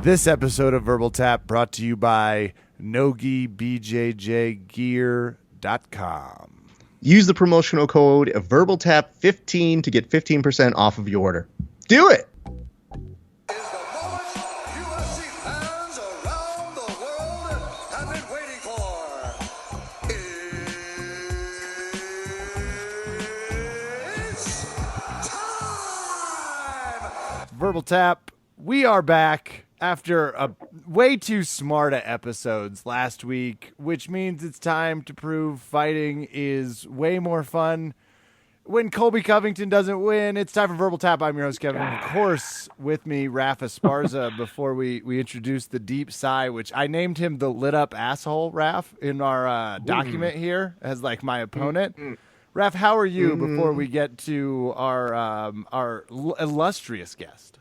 This episode of Verbal Tap brought to you by NogiBJJGear.com. Use the promotional code VerbalTap15 to get 15% off of your order. Do it! Verbal Tap, we are back after a way too smart episodes last week, which means it's time to prove fighting is way more fun when Colby Covington doesn't win. It's time for Verbal Tap. I'm your host, Kevin. Of course, with me, Raph Esparza, before we introduce the deep sigh, which I named him the lit up asshole, Raph, in our document here as like my opponent. Raph, how are you before we get to our illustrious guest?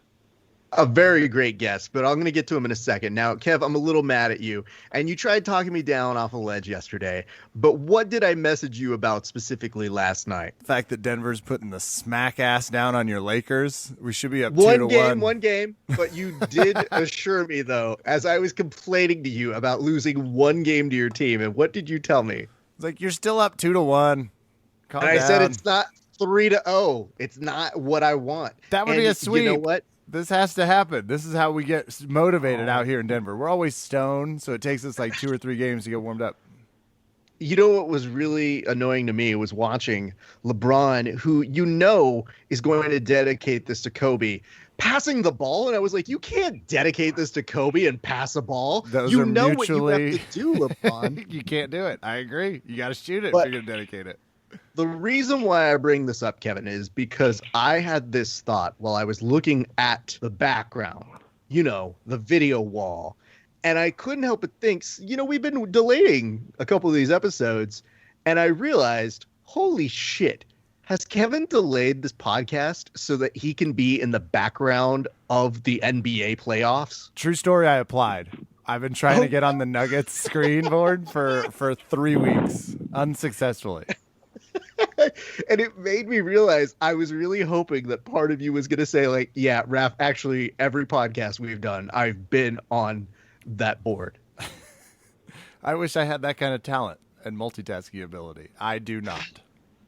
A very great guest, but I'm going to get to him in a second. Now, Kev, I'm a little mad at you, and you tried talking me down off a ledge yesterday, but what did I message you about specifically last night? The fact that Denver's putting the smack ass down on your Lakers. We should be up 2-1. One game, but you did assure me, though, as I was complaining to you about losing one game to your team, and what did you tell me? It's like, you're still up 2-1. Calm and I down. said it's not 3-0. It's not what I want. That would be a sweep. You know what? This has to happen. This is how we get motivated out here in Denver. We're always stoned, so it takes us like 2 or 3 games to get warmed up. You know what was really annoying to me was watching LeBron, who you know is going to dedicate this to Kobe, passing the ball, and I was like, you can't dedicate this to Kobe and pass a ball. Those you are know mutually... what you have to do, LeBron. You can't do it. I agree. You got to shoot it But if you're going to dedicate it. The reason why I bring this up, Kevin, is because I had this thought while I was looking at the background, you know, the video wall, and I couldn't help but think, you know, we've been delaying a couple of these episodes, and I realized, holy shit, has Kevin delayed this podcast so that he can be in the background of the NBA playoffs? True story, I applied. I've been trying to get on the Nuggets screen board for 3 weeks, unsuccessfully. And it made me realize I was really hoping that part of you was going to say, like, yeah, Raph, actually, every podcast we've done, I've been on that board. I wish I had that kind of talent and multitasking ability. I do not.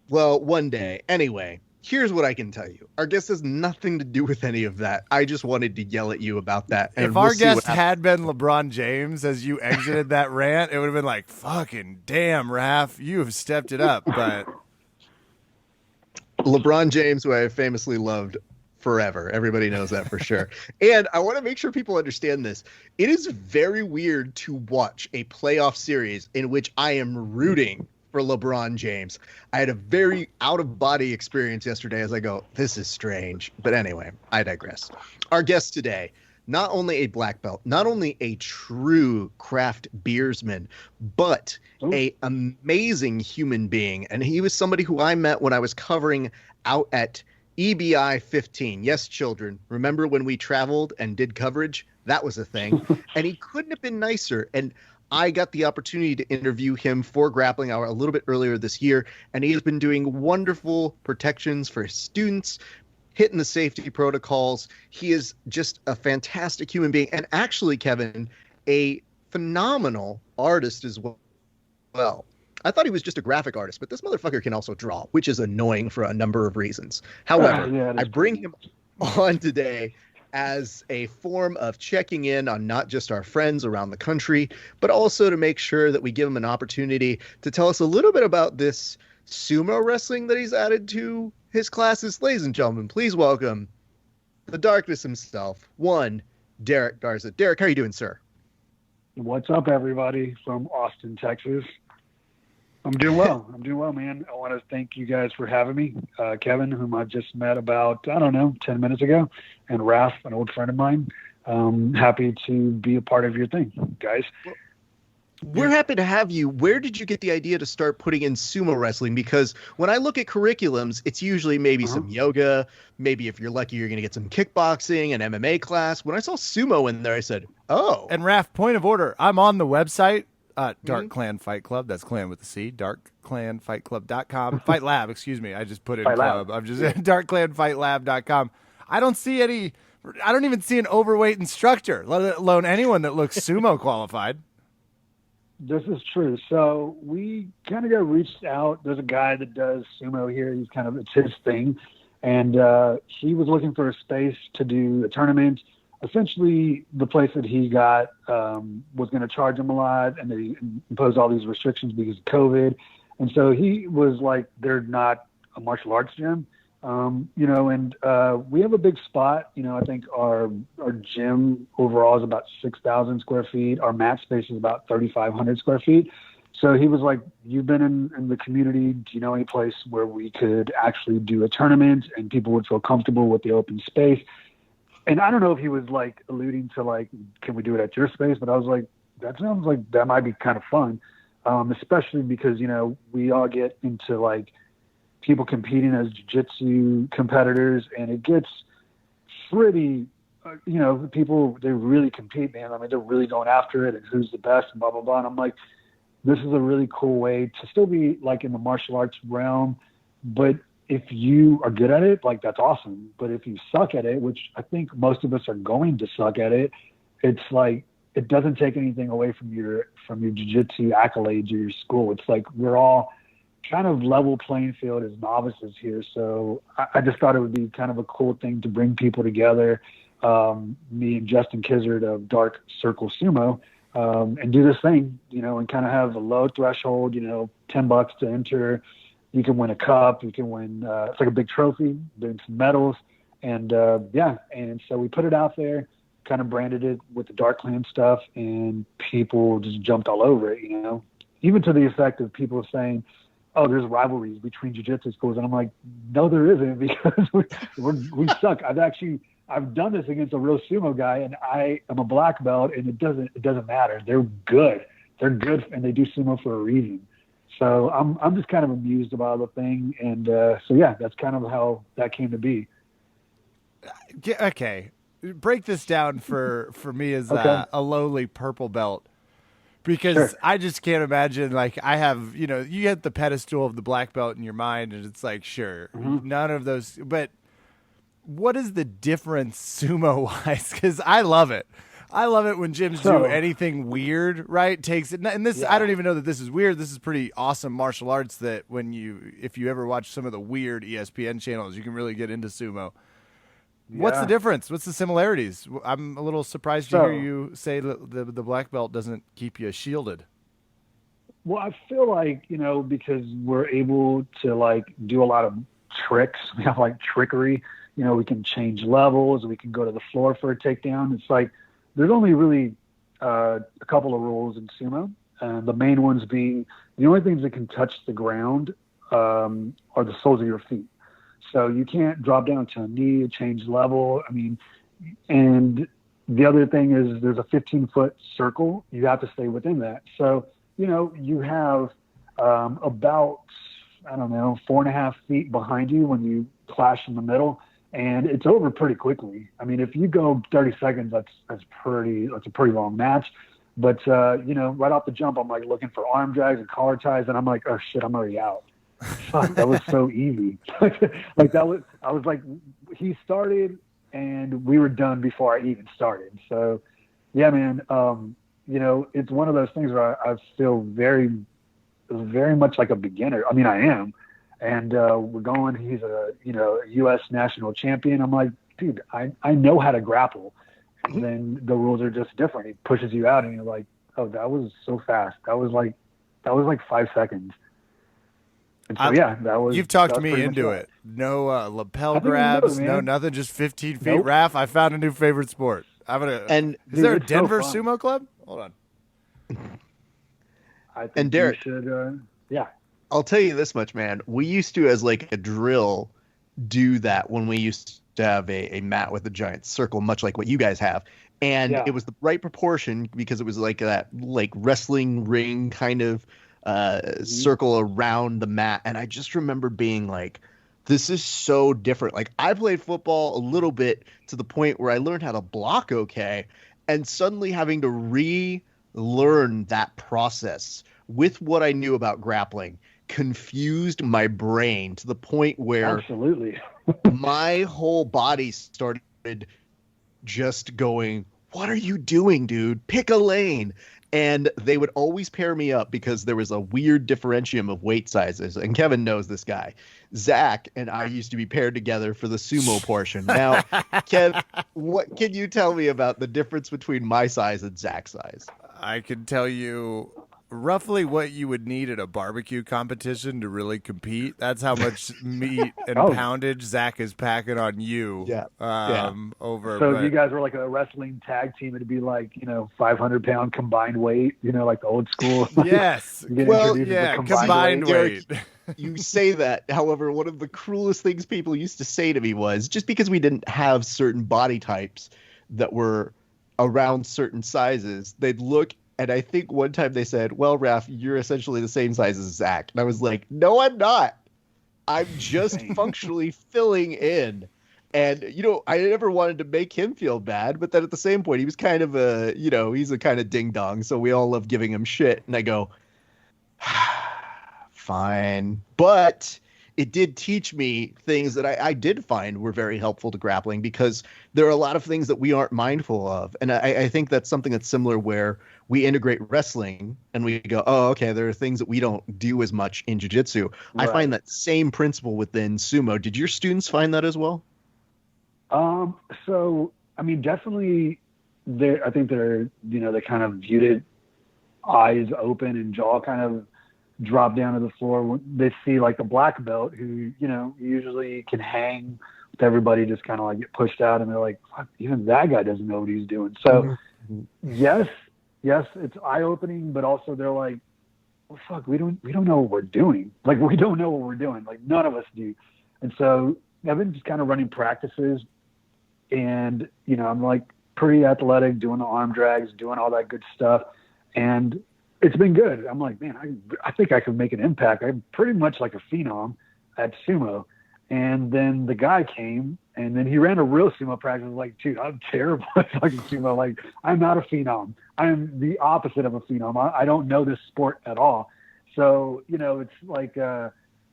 Well, one day. Anyway, here's what I can tell you. Our guest has nothing to do with any of that. I just wanted to yell at you about that. And if our guest had been LeBron James as you exited that rant, it would have been like, fucking damn, Raph, you have stepped it up. But LeBron James, who I have famously loved forever. Everybody knows that for sure. And I want to make sure people understand this. It is very weird to watch a playoff series in which I am rooting for LeBron James. I had a very out-of-body experience yesterday as I go, this is strange. But anyway, I digress. Our guest today, not only a black belt, not only a true craft beersman, but a amazing human being. And he was somebody who I met when I was covering out at EBI 15. Yes, children, remember when we traveled and did coverage? That was a thing. And he couldn't have been nicer. And I got the opportunity to interview him for Grappling Hour a little bit earlier this year. And he has been doing wonderful protections for his students, hitting the safety protocols. He is just a fantastic human being. And actually, Kevin, a phenomenal artist as well. I thought he was just a graphic artist, but this motherfucker can also draw, which is annoying for a number of reasons. However, I bring him on today as a form of checking in on not just our friends around the country, but also to make sure that we give him an opportunity to tell us a little bit about this sumo wrestling that he's added to his classes. Ladies and gentlemen, please welcome the darkness himself, one Derrick Garza. Derrick, how are you doing, sir? What's up, everybody from Austin, Texas? I'm doing well. Man. I want to thank you guys for having me. Kevin, whom I just met about, 10 minutes ago, and Raph, an old friend of mine. Happy to be a part of your thing, guys. We're happy to have you. Where did you get the idea to start putting in sumo wrestling? Because when I look at curriculums, it's usually maybe some yoga. Maybe if you're lucky, you're going to get some kickboxing, an MMA class. When I saw sumo in there, I said, oh. And Raph, point of order. I'm on the website, Dark Clan Fight Club. That's clan with a C, darkclanfightclub.com. Fight Lab, excuse me. I just put in Fight club. Lab. I'm just darkclanfightlab.com. I don't see any I don't even see an overweight instructor, let alone anyone that looks sumo qualified. This is true. So we kind of got reached out. There's a guy that does sumo here. It's his thing. And he was looking for a space to do a tournament. Essentially, the place that he got was going to charge him a lot, and they imposed all these restrictions because of COVID. And so he was like, they're not a martial arts gym. And we have a big spot. I think our gym overall is about 6,000 square feet. Our mat space is about 3,500 square feet. So he was like, you've been in the community. Do you know any place where we could actually do a tournament and people would feel comfortable with the open space? And I don't know if he was like alluding to like, can we do it at your space? But I was like, that sounds like that might be kind of fun. Especially because, we all get into like people competing as jiu-jitsu competitors, and it gets pretty, people, they really compete, man. I mean, they're really going after it and who's the best and blah, blah, blah. And I'm like, this is a really cool way to still be like in the martial arts realm. But if you are good at it, like that's awesome. But if you suck at it, which I think most of us are going to suck at it, it's like, it doesn't take anything away from your jiu-jitsu accolades or your school. It's like we're all kind of level playing field as novices here. So I just thought it would be kind of a cool thing to bring people together. Me and Justin Kizzard of Dark Circle Sumo, and do this thing, and kind of have a low threshold, $10 to enter. You can win a cup. You can win, it's like a big trophy, doing some medals. And and so we put it out there, kind of branded it with the Dark Clan stuff, and people just jumped all over it, even to the effect of people saying, oh, there's rivalries between jiu-jitsu schools. And I'm like, no, there isn't, because we suck. I've done this against a real sumo guy, and I am a black belt, and it doesn't matter. They're good. They're good, and they do sumo for a reason. So I'm just kind of amused about the thing. And that's kind of how that came to be. Okay. Break this down for me as a lowly purple belt, because Sure. I just can't imagine, like, I have, you get the pedestal of the black belt in your mind, and it's like, sure, none of those, but what is the difference sumo wise? Because I love it. I love it when gyms do anything weird, right? Takes it, and this, I don't even know that this is weird. This is pretty awesome martial arts that if you ever watch some of the weird ESPN channels, you can really get into sumo. What's the difference? What's the similarities? I'm a little surprised to hear you say that the black belt doesn't keep you shielded. Well, I feel like, because we're able to like do a lot of tricks. We have like trickery, we can change levels. We can go to the floor for a takedown. It's like, there's only really a couple of rules in sumo. The main ones being the only things that can touch the ground are the soles of your feet. So you can't drop down to a knee, change level. I mean, and the other thing is there's a 15-foot circle. You have to stay within that. So, you have about, 4.5 feet behind you when you clash in the middle, and it's over pretty quickly. I mean, if you go 30 seconds, that's a pretty long match. But, right off the jump, I'm like looking for arm drags and collar ties, and I'm like, oh shit, I'm already out. Fuck, that was so easy. I was like, he started and we were done before I even started. So yeah, man, it's one of those things where I feel very, very much like a beginner. I mean, I am. And we're going, he's a U.S. national champion. I'm like, dude, I know how to grapple. And then the rules are just different. He pushes you out and you're like, oh, that was so fast. That was like 5 seconds. And so, that was. You've talked me into it. No lapel grabs, no nothing. Just 15 feet. Raf, I found a new favorite sport. Is there a Denver sumo club? Hold on. I think Derrick, should. I'll tell you this much, man. We used to, as like a drill, do that when we used to have a mat with a giant circle, much like what you guys have. And it was the right proportion because it was like that like wrestling ring kind of circle around the mat. And I just remember being like, this is so different. Like, I played football a little bit to the point where I learned how to block okay, and suddenly having to relearn that process with what I knew about grappling confused my brain to the point where absolutely my whole body started just going, "What are you doing, dude? Pick a lane." And they would always pair me up because there was a weird differentium of weight sizes. And Kevin knows this guy. Zach and I used to be paired together for the sumo portion. Now, Kev, what can you tell me about the difference between my size and Zach's size? I can tell you roughly what you would need at a barbecue competition to really compete. That's how much meat and poundage Zach is packing on you. Over. So if you guys were like a wrestling tag team, it'd be like 500-pound combined weight. Like the old school. Yes. Well, yeah, combined weight. You say that. However, one of the cruelest things people used to say to me was just because we didn't have certain body types that were around certain sizes, they'd look. And I think one time they said, "Well, Raph, you're essentially the same size as Zach." And I was like, "No, I'm not. I'm just functionally filling in." And, I never wanted to make him feel bad. But then at the same point, he was kind of he's a kind of ding dong. So we all love giving him shit. And I go, fine. But it did teach me things that I did find were very helpful to grappling, because there are a lot of things that we aren't mindful of. And I think that's something that's similar where we integrate wrestling and we go, oh, okay, there are things that we don't do as much in jiu-jitsu. Right. I find that same principle within sumo. Did your students find that as well? So, I mean, definitely I think they're, they kind of viewed it eyes open and jaw kind of drop down to the floor. They see like a black belt who, usually can hang with everybody, just kind of like get pushed out, and they're like, fuck, even that guy doesn't know what he's doing. So yes, it's eye opening, but also they're like, well, fuck, we don't know what we're doing. Like, we don't know what we're doing. Like, none of us do. And so I've been just kind of running practices, and, I'm like pretty athletic, doing the arm drags, doing all that good stuff. And it's been good. I'm like, man, I think I can make an impact. I'm pretty much like a phenom at sumo. And then the guy came, and then he ran a real sumo practice. I was like, dude, I'm terrible at fucking sumo. Like, I'm not a phenom. I'm the opposite of a phenom. I don't know this sport at all. So, it's like,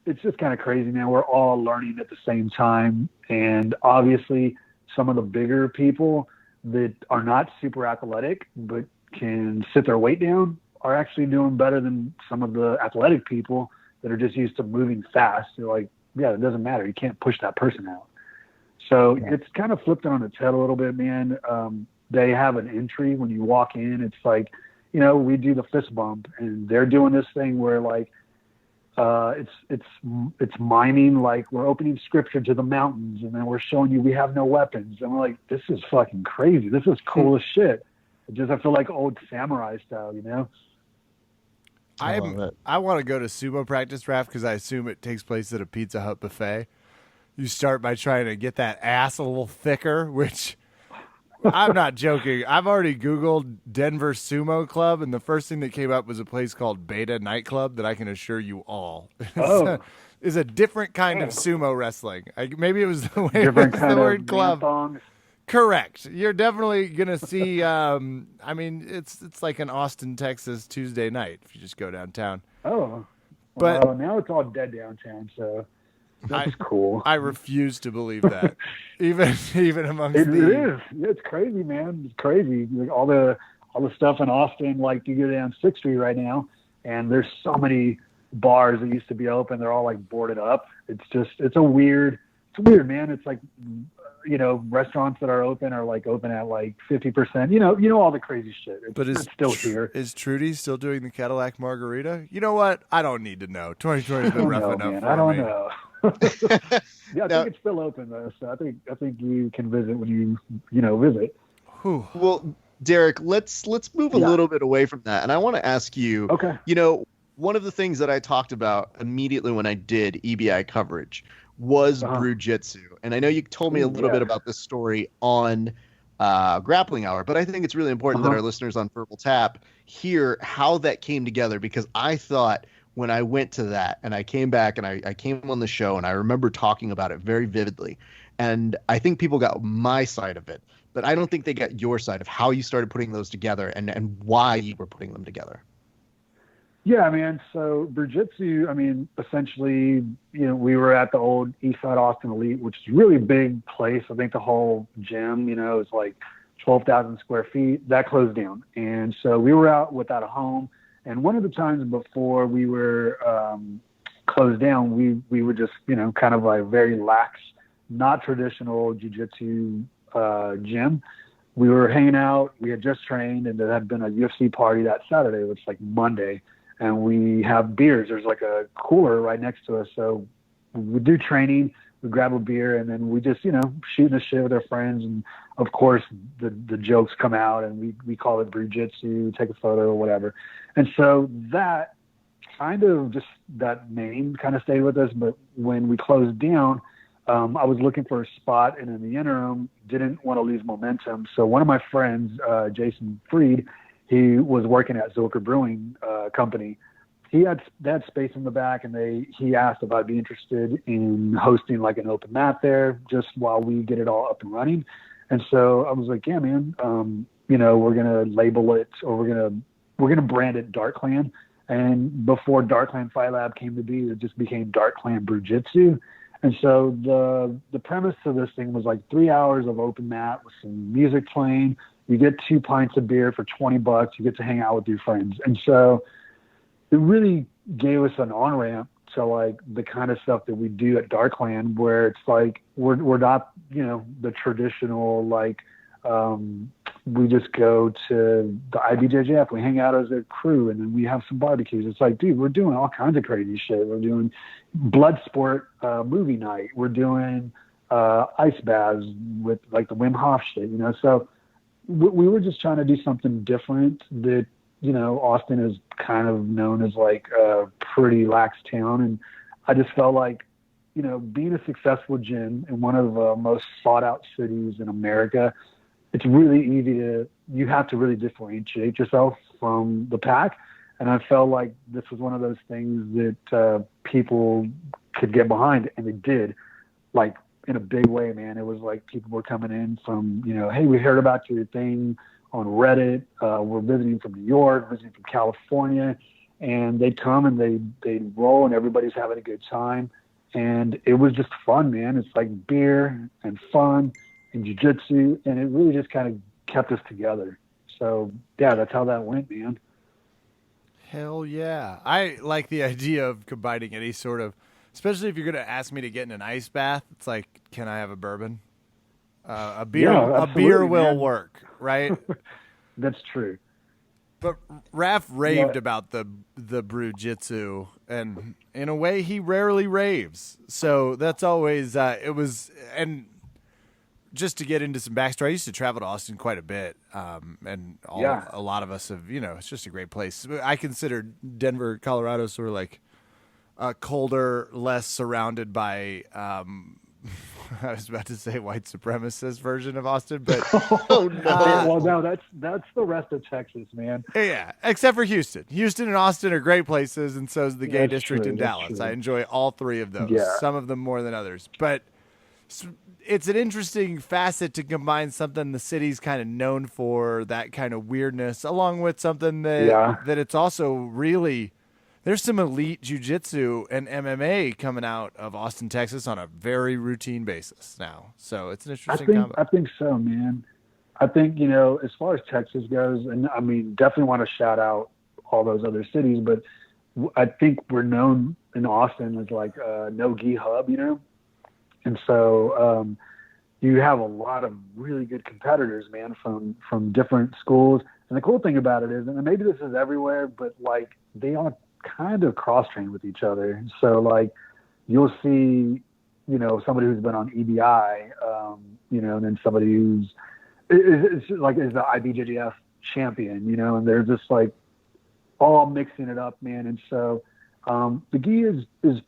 it's just kind of crazy, man. We're all learning at the same time. And obviously some of the bigger people that are not super athletic, but can sit their weight down, are actually doing better than some of the athletic people that are just used to moving fast. They're like, yeah, it doesn't matter. You can't push that person out. So it's kind of flipped on its head a little bit, man. They have an entry when you walk in. It's like, we do the fist bump, and they're doing this thing where like, it's miming like we're opening scripture to the mountains, and then we're showing you we have no weapons. And we're like, this is fucking crazy. This is cool as shit. I feel like old samurai style, I want to go to sumo practice, Raph, because I assume it takes place at a Pizza Hut buffet. You start by trying to get that ass a little thicker, which I'm not joking. I've already Googled Denver Sumo Club, and the first thing that came up was a place called Beta Nightclub that I can assure you all is a different kind of sumo wrestling. Maybe it was the way different kind the of word club. Thongs. Correct. You're definitely gonna see. It's like an Austin, Texas Tuesday night if you just go downtown. Oh, but now it's all dead downtown, so that's cool. I refuse to believe that, even amongst it is. It's crazy, man. It's crazy. Like all the stuff in Austin. Like you go down 6th Street right now, and there's so many bars that used to be open. They're all like boarded up. It's weird, man. It's like, restaurants that are open are like open at like 50%, all the crazy shit. It's still here. Is Trudy still doing the Cadillac Margarita? You know what? I don't need to know. 2020 has been rough enough man. for I don't me. know. Yeah, I think it's still open though. So I think you can visit when you, visit. Whew. Well, Derrick, let's move a little bit away from that. And I want to ask you, okay. One of the things that I talked about immediately when I did EBI coverage was Brujitsu. And I know you told me a little bit about this story on Grappling Hour, but I think it's really important that our listeners on Verbal Tap hear how that came together, because I thought when I went to that and I came back and I came on the show and I remember talking about it very vividly. And I think people got my side of it, but I don't think they got your side of how you started putting those together and why you were putting them together. Yeah, man. So Bujitsu, I mean, essentially, we were at the old Eastside Austin Elite, which is a really big place. I think the whole gym, is like 12,000 square feet. That closed down. And so we were out without a home. And one of the times before we were closed down, we were just, kind of like very lax, not traditional jiu-jitsu gym. We were hanging out. We had just trained, and there had been a UFC party that Saturday, which is like Monday. And we have beers. There's like a cooler right next to us. So we do training, we grab a beer, and then we just, shooting the shit with our friends. And of course, the jokes come out, and we call it Brujitsu, take a photo or whatever. And so that kind of just, that name kind of stayed with us. But when we closed down, I was looking for a spot, and in the interim, didn't want to lose momentum. So one of my friends, Jason Freed, he was working at Zilker Brewing Company. He had space in the back, and he asked if I'd be interested in hosting like an open mat there just while we get it all up and running. And so I was like, yeah, man, we're going to label it, or we're going to brand it Dark Clan. And before Dark Clan Fight Lab came to be, it just became Dark Clan Brujitsu. And so the premise of this thing was like 3 hours of open mat with some music playing. You get 2 pints of beer for $20. You get to hang out with your friends. And so it really gave us an on-ramp to like the kind of stuff that we do at Darkland, where it's like, we're not, the traditional, like, we just go to the IBJJF, we hang out as a crew, and then we have some barbecues. It's like, dude, we're doing all kinds of crazy shit. We're doing blood sport movie night. We're doing ice baths with like the Wim Hof shit, So we were just trying to do something different that, Austin is kind of known as like a pretty lax town. And I just felt like, being a successful gym in one of the most sought out cities in America, it's really easy you have to really differentiate yourself from the pack. And I felt like this was one of those things that people could get behind, and they did, like, in a big way, man. It was like people were coming in from, hey, we heard about your thing on Reddit. We're visiting from New York, visiting from California, and they'd come and they'd roll, and everybody's having a good time. And it was just fun, man. It's like beer and fun and jiu-jitsu, and it really just kind of kept us together. So, yeah, that's how that went, man. Hell yeah. I like the idea of combining any sort of, especially if you're going to ask me to get in an ice bath, it's like, can I have a bourbon? A beer will work, right? That's true. But Raph raved about the Brujitsu, and in a way he rarely raves. So that's always, it was, and just to get into some backstory, I used to travel to Austin quite a bit. And a lot of us have, it's just a great place. I consider Denver, Colorado sort of like colder, less surrounded by, I was about to say white supremacist version of Austin, but oh no! Well, no, that's the rest of Texas, man. Yeah, except for Houston. Houston and Austin are great places, and so is the gay district in Dallas. I enjoy all three of those. Yeah. Some of them more than others, but it's an interesting facet to combine something the city's kind of known for, that kind of weirdness, along with something that it's also really. There's some elite jiu-jitsu and MMA coming out of Austin, Texas on a very routine basis now. So it's an interesting combo. I think so, man. I think, as far as Texas goes, and I mean, definitely want to shout out all those other cities, but I think we're known in Austin as like a no-gi hub, And so you have a lot of really good competitors, man, from different schools. And the cool thing about it is, and maybe this is everywhere, but like they all kind of cross-train with each other. So like you'll see, somebody who's been on EBI, and then somebody who's is the IBJJF champion, and they're just like all mixing it up, man. And so the gi is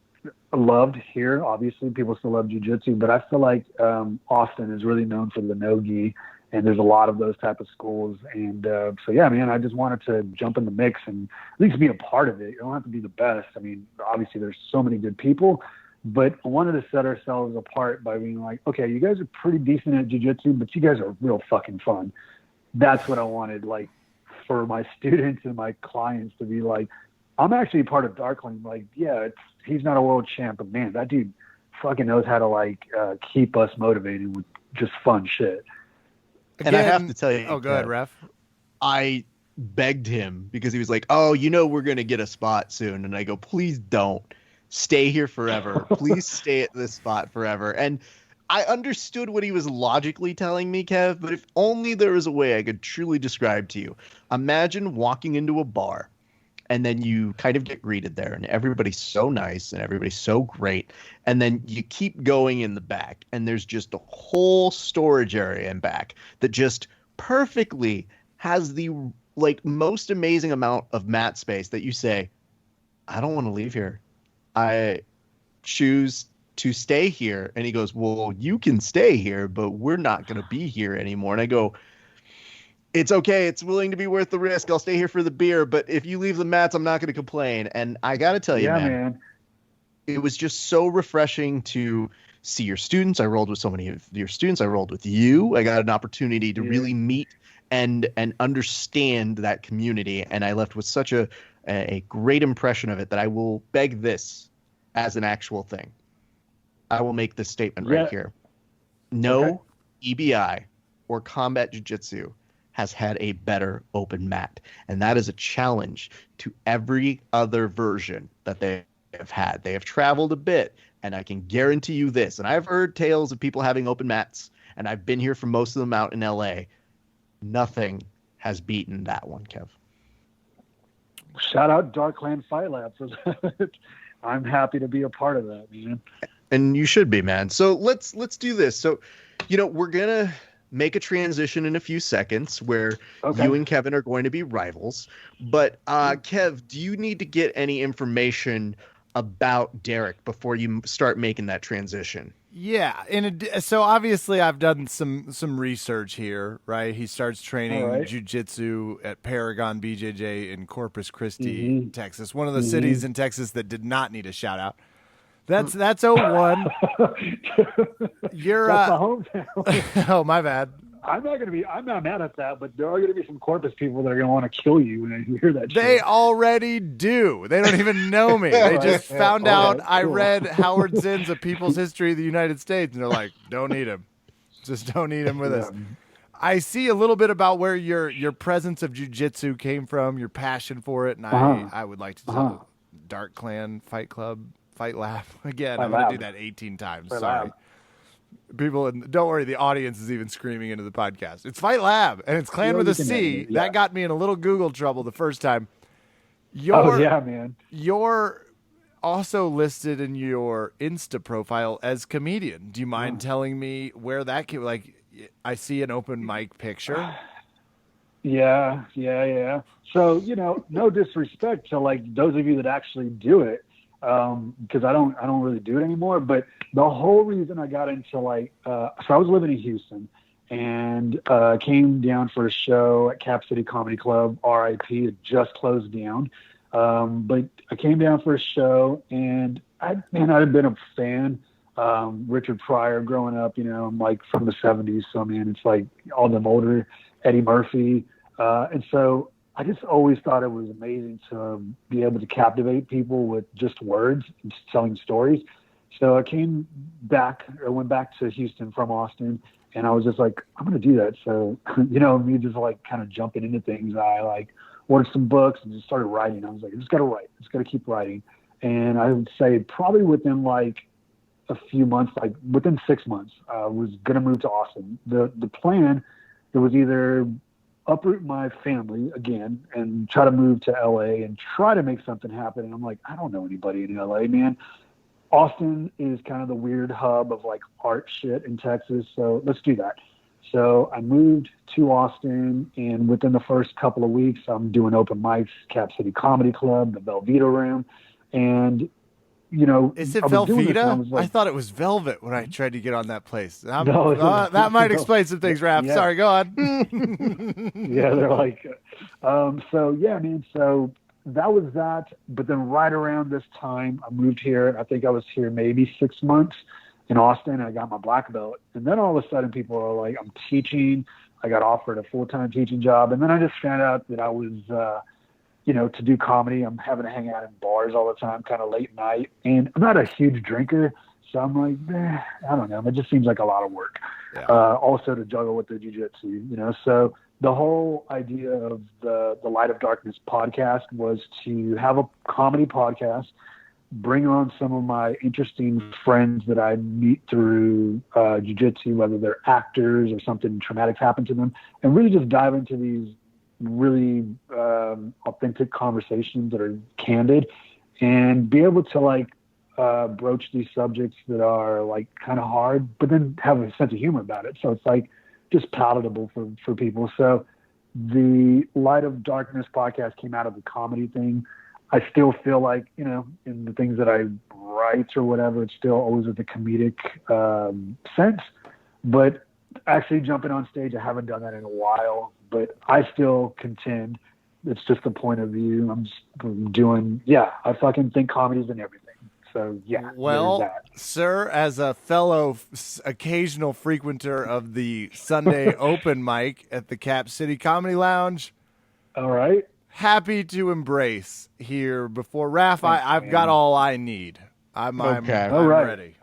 loved here. Obviously, people still love jiu-jitsu, but I feel like Austin is really known for the no-gi, and there's a lot of those type of schools. And so, yeah, man, I just wanted to jump in the mix and at least be a part of it. You don't have to be the best. I mean, obviously there's so many good people, but I wanted to set ourselves apart by being like, okay, you guys are pretty decent at jiu-jitsu, but you guys are real fucking fun. That's what I wanted, like, for my students and my clients to be like, I'm actually part of Darkling. Like, yeah, he's not a world champ, but man, that dude fucking knows how to like keep us motivated with just fun shit. Again, And I have to tell you, oh, go ahead, Ref. I begged him because he was like, "Oh, we're going to get a spot soon." And I go, "Please don't. Stay here forever. Please stay at this spot forever." And I understood what he was logically telling me, Kev, but if only there was a way I could truly describe to you. Imagine walking into a bar and then you kind of get greeted there and everybody's so nice and everybody's so great. And then you keep going in the back and there's just a whole storage area in back that just perfectly has the like most amazing amount of mat space that you say, I don't want to leave here. I choose to stay here. And he goes, well, you can stay here, but we're not going to be here anymore. And I go, it's okay. It's willing to be worth the risk. I'll stay here for the beer. But if you leave the mats, I'm not going to complain. And I got to tell you, man, it was just so refreshing to see your students. I rolled with so many of your students. I rolled with you. I got an opportunity to really meet and understand that community. And I left with such a great impression of it that I will beg this as an actual thing. I will make this statement right here. No EBI or combat jiu-jitsu has had a better open mat. And that is a challenge to every other version that they have had. They have traveled a bit, and I can guarantee you this. And I've heard tales of people having open mats, and I've been here for most of them out in LA. Nothing has beaten that one, Kev. Shout out Darkland Fight Lab for that. I'm happy to be a part of that, man. And you should be, man. So let's do this. So, we're going to make a transition in a few seconds where you and Kevin are going to be rivals. But Kev, do you need to get any information about Derrick before you start making that transition? Yeah, so obviously I've done some research here, right? He starts training jiu-jitsu at Paragon BJJ in Corpus Christi, Texas, one of the cities in Texas that did not need a shout out. That's 01. You're that's the hometown. Oh, my bad. I'm not mad at that, but there are going to be some Corpus people that are going to want to kill you when they hear that. They already do. They don't even know me. They just found out I read Howard Zinn's A People's History of the United States, and they're like, don't need him. Just don't need him with us. I see a little bit about where your presence of jiu-jitsu came from, your passion for it, and I would like to tell Dark Clan Fight Club Fight Lab. Again, I'm going to do that 18 times. Sorry. People, don't worry, the audience is even screaming into the podcast. It's Fight Lab, and it's Clan with a C. That got me in a little Google trouble the first time. Man. You're also listed in your Insta profile as comedian. Do you mind telling me where that came? Like, I see an open mic picture. Yeah. So, no disrespect to like those of you that actually do it. Because I don't really do it anymore. But the whole reason I got into so I was living in Houston and came down for a show at Cap City Comedy Club, RIP. It just closed down. But I came down for a show and I had been a fan. Richard Pryor growing up, I'm like from the 70s. So man, it's like all them older Eddie Murphy. And so I just always thought it was amazing to be able to captivate people with just words and telling stories. So I went back to Houston from Austin, and I was just like, I'm going to do that. So, me just like kind of jumping into things. I like ordered some books and just started writing. I was like, I just got to write. I just got to keep writing. And I would say probably within like a few months, like within 6 months, I was going to move to Austin. The plan, it was either uproot my family again and try to move to LA and try to make something happen. And I'm like, I don't know anybody in LA, man. Austin is kind of the weird hub of like art shit in Texas. So let's do that. So I moved to Austin, and within the first couple of weeks, I'm doing open mics, Cap City Comedy Club, the Velveeta Room. And, is it Velveeta? Like, I thought it was Velvet when I tried to get on that place. That might explain some things, Raph. Yeah. Sorry, go on. Yeah, they're like, so yeah, man. So that was that. But then right around this time, I moved here. I think I was here maybe 6 months in Austin, and I got my black belt. And then all of a sudden, people are like, I'm teaching. I got offered a full-time teaching job, and then I just found out that I was to do comedy, I'm having to hang out in bars all the time, kind of late night. And I'm not a huge drinker. So I'm like, I don't know. It just seems like a lot of work. Yeah. Also to juggle with the jiu-jitsu, So the whole idea of the Light of Darkness podcast was to have a comedy podcast, bring on some of my interesting friends that I meet through jiu-jitsu, whether they're actors or something traumatic happened to them, and really just dive into these really authentic conversations that are candid, and be able to like broach these subjects that are like kind of hard, but then have a sense of humor about it. So it's like just palatable for people. So the Light of Darkness podcast came out of the comedy thing. I still feel like, in the things that I write or whatever, it's still always with a comedic sense. But actually jumping on stage, I haven't done that in a while. But I still contend it's just the point of view. I'm doing, I fucking think comedy's in everything. So, yeah. Well, sir, as a fellow occasional frequenter of the Sunday open mic at the Cap City Comedy Lounge. All right. Happy to embrace here before Raph. I've got all I need. I'm ready.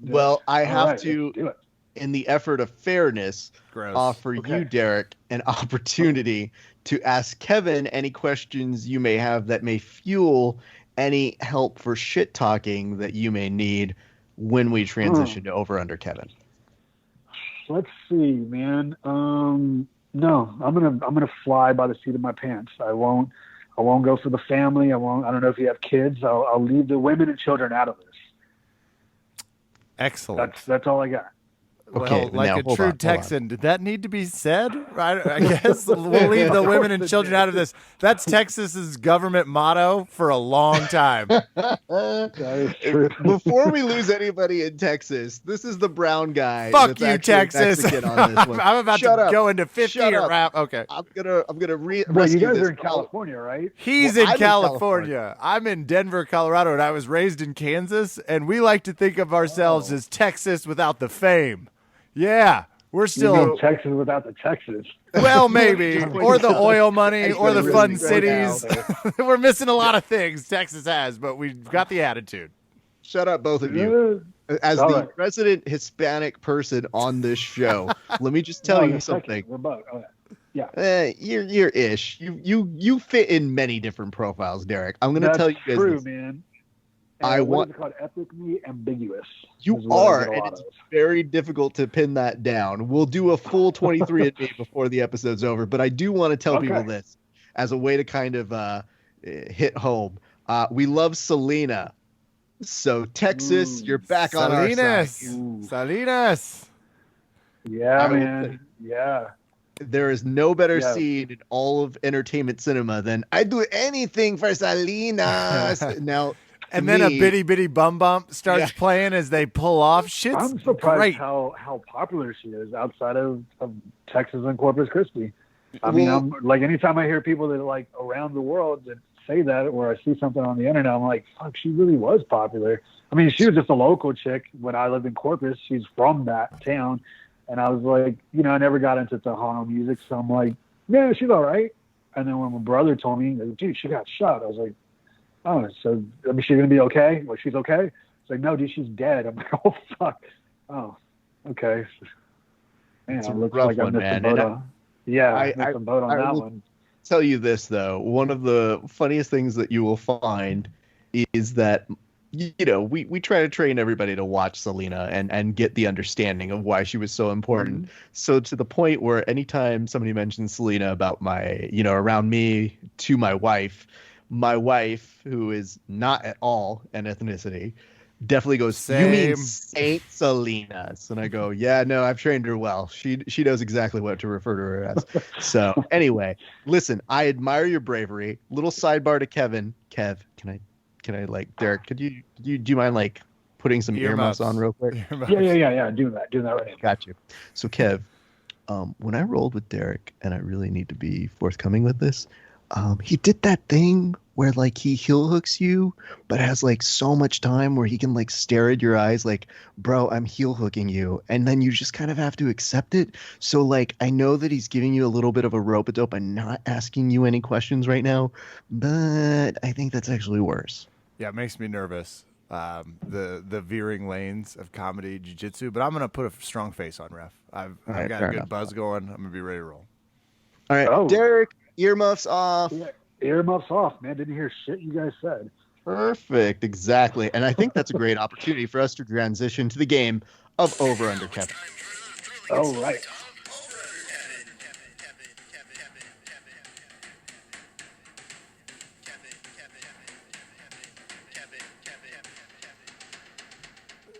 Well, I have to, in the effort of fairness, offer you, Derrick, an opportunity to ask Kevin any questions you may have that may fuel any help for shit talking that you may need when we transition to Over Under Kevin. Let's see, man. No, I'm gonna fly by the seat of my pants. I won't go for the family. I don't know if you have kids. I'll leave the women and children out of this. Excellent. That's all I got. Okay, well, like a true Texan, did that need to be said? I guess we'll leave the women and children out of this. That's Texas's government motto for a long time. That is true. Before we lose anybody in Texas, this is the brown guy. Fuck you, Texas. On this one. I'm about to go into 50 or rap. Okay. I'm gonna Well, you guys are in California, right? He's in California. I'm in Denver, Colorado, and I was raised in Kansas, and we like to think of ourselves as Texas without the fame. Yeah, we're still Texas without the Texas. Well, maybe, or the oil money, or the fun cities. We're missing a lot of things Texas has, but we've got the attitude. Shut up, both of you. As the resident Hispanic person on this show, let me just tell you something. Yeah. You're ish. You fit in many different profiles, Derrick. I'm going to tell you guys. True, man. What is it called? Ethnically ambiguous. You are, and it's very difficult to pin that down. We'll do a full 23andMe before the episode's over, but I do want to tell people this as a way to kind of hit home. We love Selena. So, Texas, you're back on our side. Salinas. Yeah, man. Yeah. There is no better scene in all of entertainment cinema than I do anything for Salinas. Now, and then a bitty bitty bum bump starts playing as they pull off. Shit's I'm surprised great. how popular she is outside of Texas and Corpus Christi. I mean, I'm like, anytime I hear people that like around the world that say that, or I see something on the internet, I'm like, fuck, she really was popular. I mean, she was just a local chick when I lived in Corpus. She's from that town. And I was like, I never got into Tejano music. So I'm like, yeah, she's all right. And then when my brother told me, dude, she got shot, I was like, oh, so I mean, she's gonna be okay? Well, she's okay? It's like, no, dude, she's dead. I'm like, oh fuck. Oh, okay. Man, it looks like I missed the boat on. Yeah, I missed the boat on that one. Tell you this though, one of the funniest things that you will find is that we try to train everybody to watch Selena and get the understanding of why she was so important. Mm-hmm. So to the point where anytime somebody mentions Selena about my, around me to my wife, who is not at all an ethnicity, definitely goes, Same. You mean Saint Selena's? And I go, yeah, no, I've trained her well. She knows exactly what to refer to her as. So anyway, listen, I admire your bravery. Little sidebar to Kevin. Kev, can I like, Derrick, do you mind like putting some earmuffs on real quick? Yeah. Doing that right now. Got you. So Kev, when I rolled with Derrick, and I really need to be forthcoming with this, He did that thing where like he heel hooks you, but has like so much time where he can like stare at your eyes like, bro, I'm heel hooking you. And then you just kind of have to accept it. So like I know that he's giving you a little bit of a rope-a-dope and not asking you any questions right now, but I think that's actually worse. Yeah, it makes me nervous. The veering lanes of comedy jiu-jitsu, but I'm gonna put a strong face on, ref. I've right, got a fair good enough. buzz going. I'm gonna be ready to roll. All right, Oh. Derrick, earmuffs off. Yeah, earmuffs off, man. Didn't hear shit you guys said. Perfect, exactly. And I think that's a great opportunity for us to transition to the game of Over Under Kevin. Oh, right.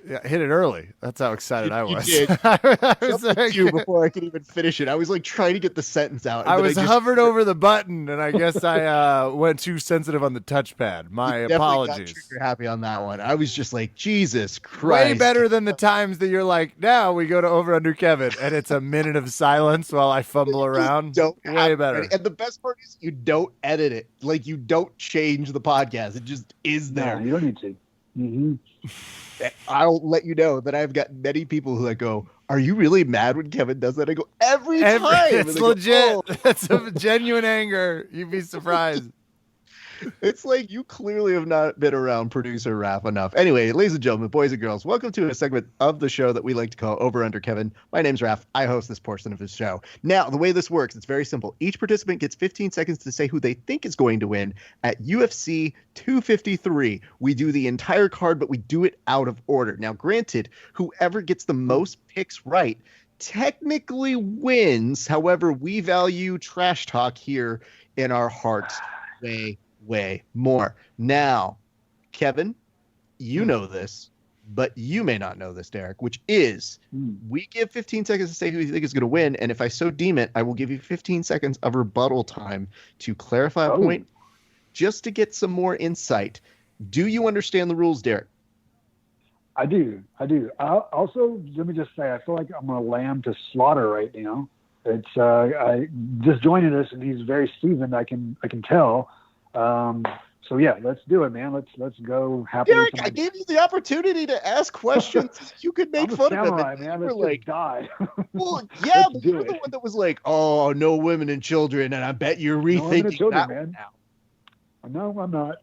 Yeah, hit it early. That's how excited I was. You did. I was Jumped like- to you before I could even finish it. I was like trying to get the sentence out. and I then was just hovered over the button, and I guess I went too sensitive on the touchpad. My definitely got apologies. trigger happy on that one. I was just like, Jesus Way Christ. better than the times that you're like, now we go to Over Under Kevin, and it's a minute of silence while I fumble You just around. don't Way have- better. And the best part is you don't edit it. Like you don't change the podcast. It just is No, there. you don't need to. Mm-hmm. I'll let you know that I've got many people who like go, are you really mad when Kevin does that? I go, every time. And It's they go, legit. "Oh." It's a genuine anger. You'd be surprised. It's like you clearly have not been around producer Raph enough. Anyway, ladies and gentlemen, boys and girls, welcome to a segment of the show that we like to call Over Under Kevin. My name's Raph. I host this portion of the show. Now, the way this works, it's very simple. Each participant gets 15 seconds to say who they think is going to win. At UFC 253, we do the entire card, but we do it out of order. Now, granted, whoever gets the most picks right technically wins. However, we value trash talk here in our hearts way more. Now, Kevin, you know this, but you may not know this, Derrick, which is we give 15 seconds to say who you think is going to win, and if I so deem it, I will give you 15 seconds of rebuttal time to clarify a point just to get some more insight. Do you understand the rules, Derrick? I do. Also, let me just say, I feel like I'm a lamb to slaughter right now. It's I just joining us, and he's very seasoned. I can tell. So yeah, let's do it, man. Let's go happily. Derrick, I gave you the opportunity to ask questions. You could make I'm a fun of him. samurai, and man. you were Let's like, just die. well, yeah, Let's but do you're the it. one that was like, oh, no women and children, and I bet you're women and rethinking children, that man. one now. No, I'm not.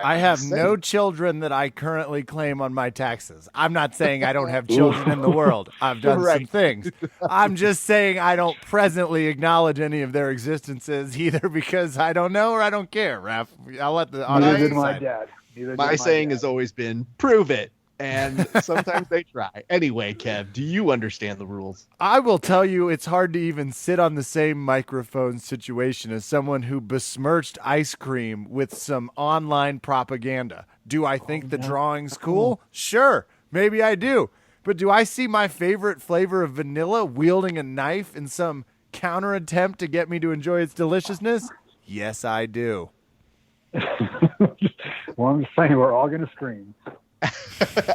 I have Same. no children that I currently claim on my taxes. I'm not saying I don't have children in the world. I've done some Right. things. I'm just saying I don't presently acknowledge any of their existences either because I don't know or I don't care, Raph. I'll let the Neither audience did my decide. dad. Neither did My saying dad. has always been, prove it. And sometimes they try. Anyway, Kev, do you understand the rules? I will tell you, it's hard to even sit on the same microphone situation as someone who besmirched ice cream with some online propaganda. Do I think the drawing's cool? Sure, maybe I do. But do I see my favorite flavor of vanilla wielding a knife in some counter attempt to get me to enjoy its deliciousness? Yes, I do. Well, I'm just saying, we're all gonna scream.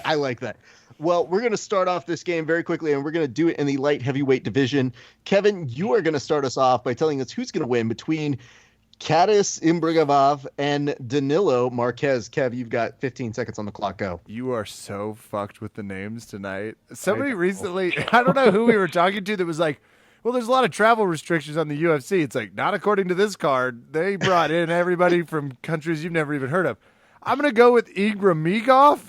I like that. Well, we're going to start off this game very quickly, and we're going to do it in the light heavyweight division. Kevin, you are going to start us off by telling us who's going to win between Kadis Imbragavov and Danilo Marquez. Kev, you've got 15 seconds on the clock. Go. You are so fucked with the names tonight. Somebody recently, I don't know who we were talking to that was like, well, there's a lot of travel restrictions on the UFC. It's like, not according to this card. They brought in everybody from countries you've never even heard of. I'm going to go with Igramigov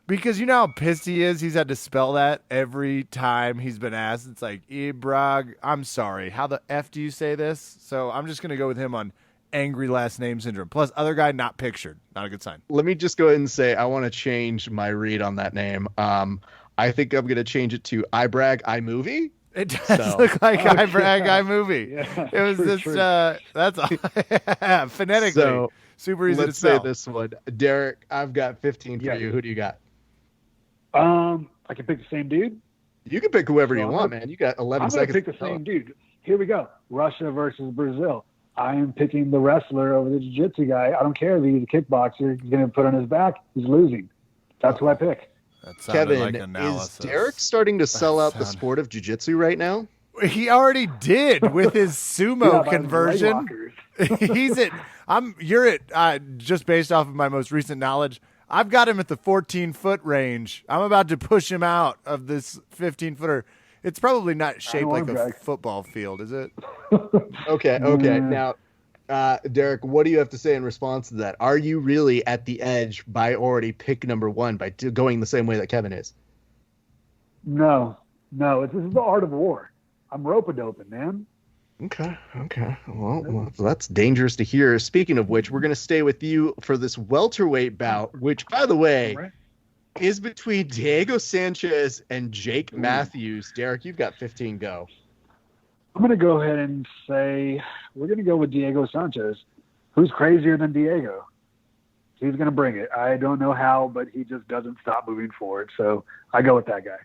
because you know how pissed he is. He's had to spell that every time he's been asked. It's like, Ibrag, I'm sorry. How the F do you say this? So I'm just going to go with him on angry last name syndrome. Plus, other guy not pictured. Not a good sign. Let me just go ahead and say I want to change my read on that name. I think I'm going to change it to I Brag, I Movie. It does So- look like I Brag, I movie. Yeah, It was true, this, true. that's phonetically So, super easy to Let's say spell. this one. Derek, I've got 15 for Yeah. you. Who do you got? I can pick the same dude. You can pick whoever you So want, man. You got 11 I'm gonna seconds. pick the same dude. Here we go. Russia versus Brazil. I am picking the wrestler over the jiu-jitsu guy. I don't care if he's a kickboxer. He's going to put on his back. He's losing. That's who I pick. That sounded Kevin, like is analysis. Derek starting to sell out the sound- sport of jiu-jitsu right now? He already did with his sumo Yeah, by the conversion. Laylockers. You're at, just based off of my most recent knowledge, I've got him at the 14-foot range. I'm about to push him out of this 15-footer. It's probably not shaped like a football field, is it? Okay. Now, Derek, what do you have to say in response to that? Are you really at the edge by already pick number one by going the same way that Kevin is? No. This is the art of war. I'm rope-a-doping, man. Okay. Well, that's dangerous to hear. Speaking of which, we're going to stay with you for this welterweight bout, which, by the way, is between Diego Sanchez and Jake Matthews. Derek, you've got 15 go. I'm going to go ahead and say we're going to go with Diego Sanchez. Who's crazier than Diego? He's going to bring it. I don't know how, but he just doesn't stop moving forward. So I go with that guy.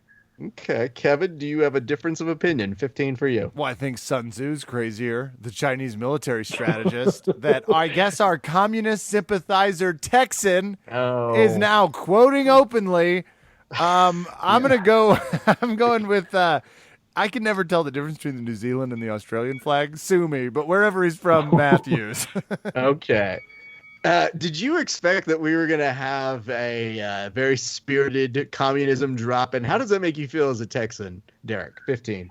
Okay. Kevin, do you have a difference of opinion? 15 for you. Well, I think Sun Tzu's crazier, the Chinese military strategist, that I guess our communist sympathizer Texan is now quoting openly. I'm going with, I can never tell the difference between the New Zealand and the Australian flag. Sue me, but wherever he's from, Matthews. Okay. Did you expect that we were going to have a very spirited communism drop? And how does that make you feel as a Texan, Derek? 15.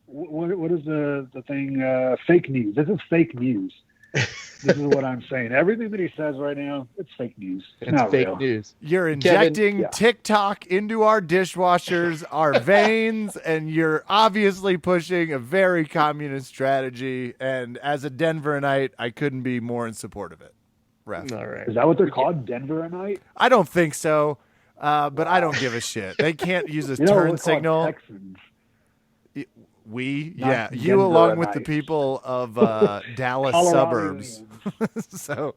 What is the thing? Fake news. This is fake news. This is what I'm saying. Everything that he says right now, it's fake news. It's not fake real. news. You're injecting TikTok into our dishwashers, our veins, and you're obviously pushing a very communist strategy. And as a Denverite, I couldn't be more in support of it. Ref. All right. Is that what they're called, Denverite? I don't think so, but I don't give a shit. They can't use a turn signal. Texans. You along with the people of Dallas suburbs. So,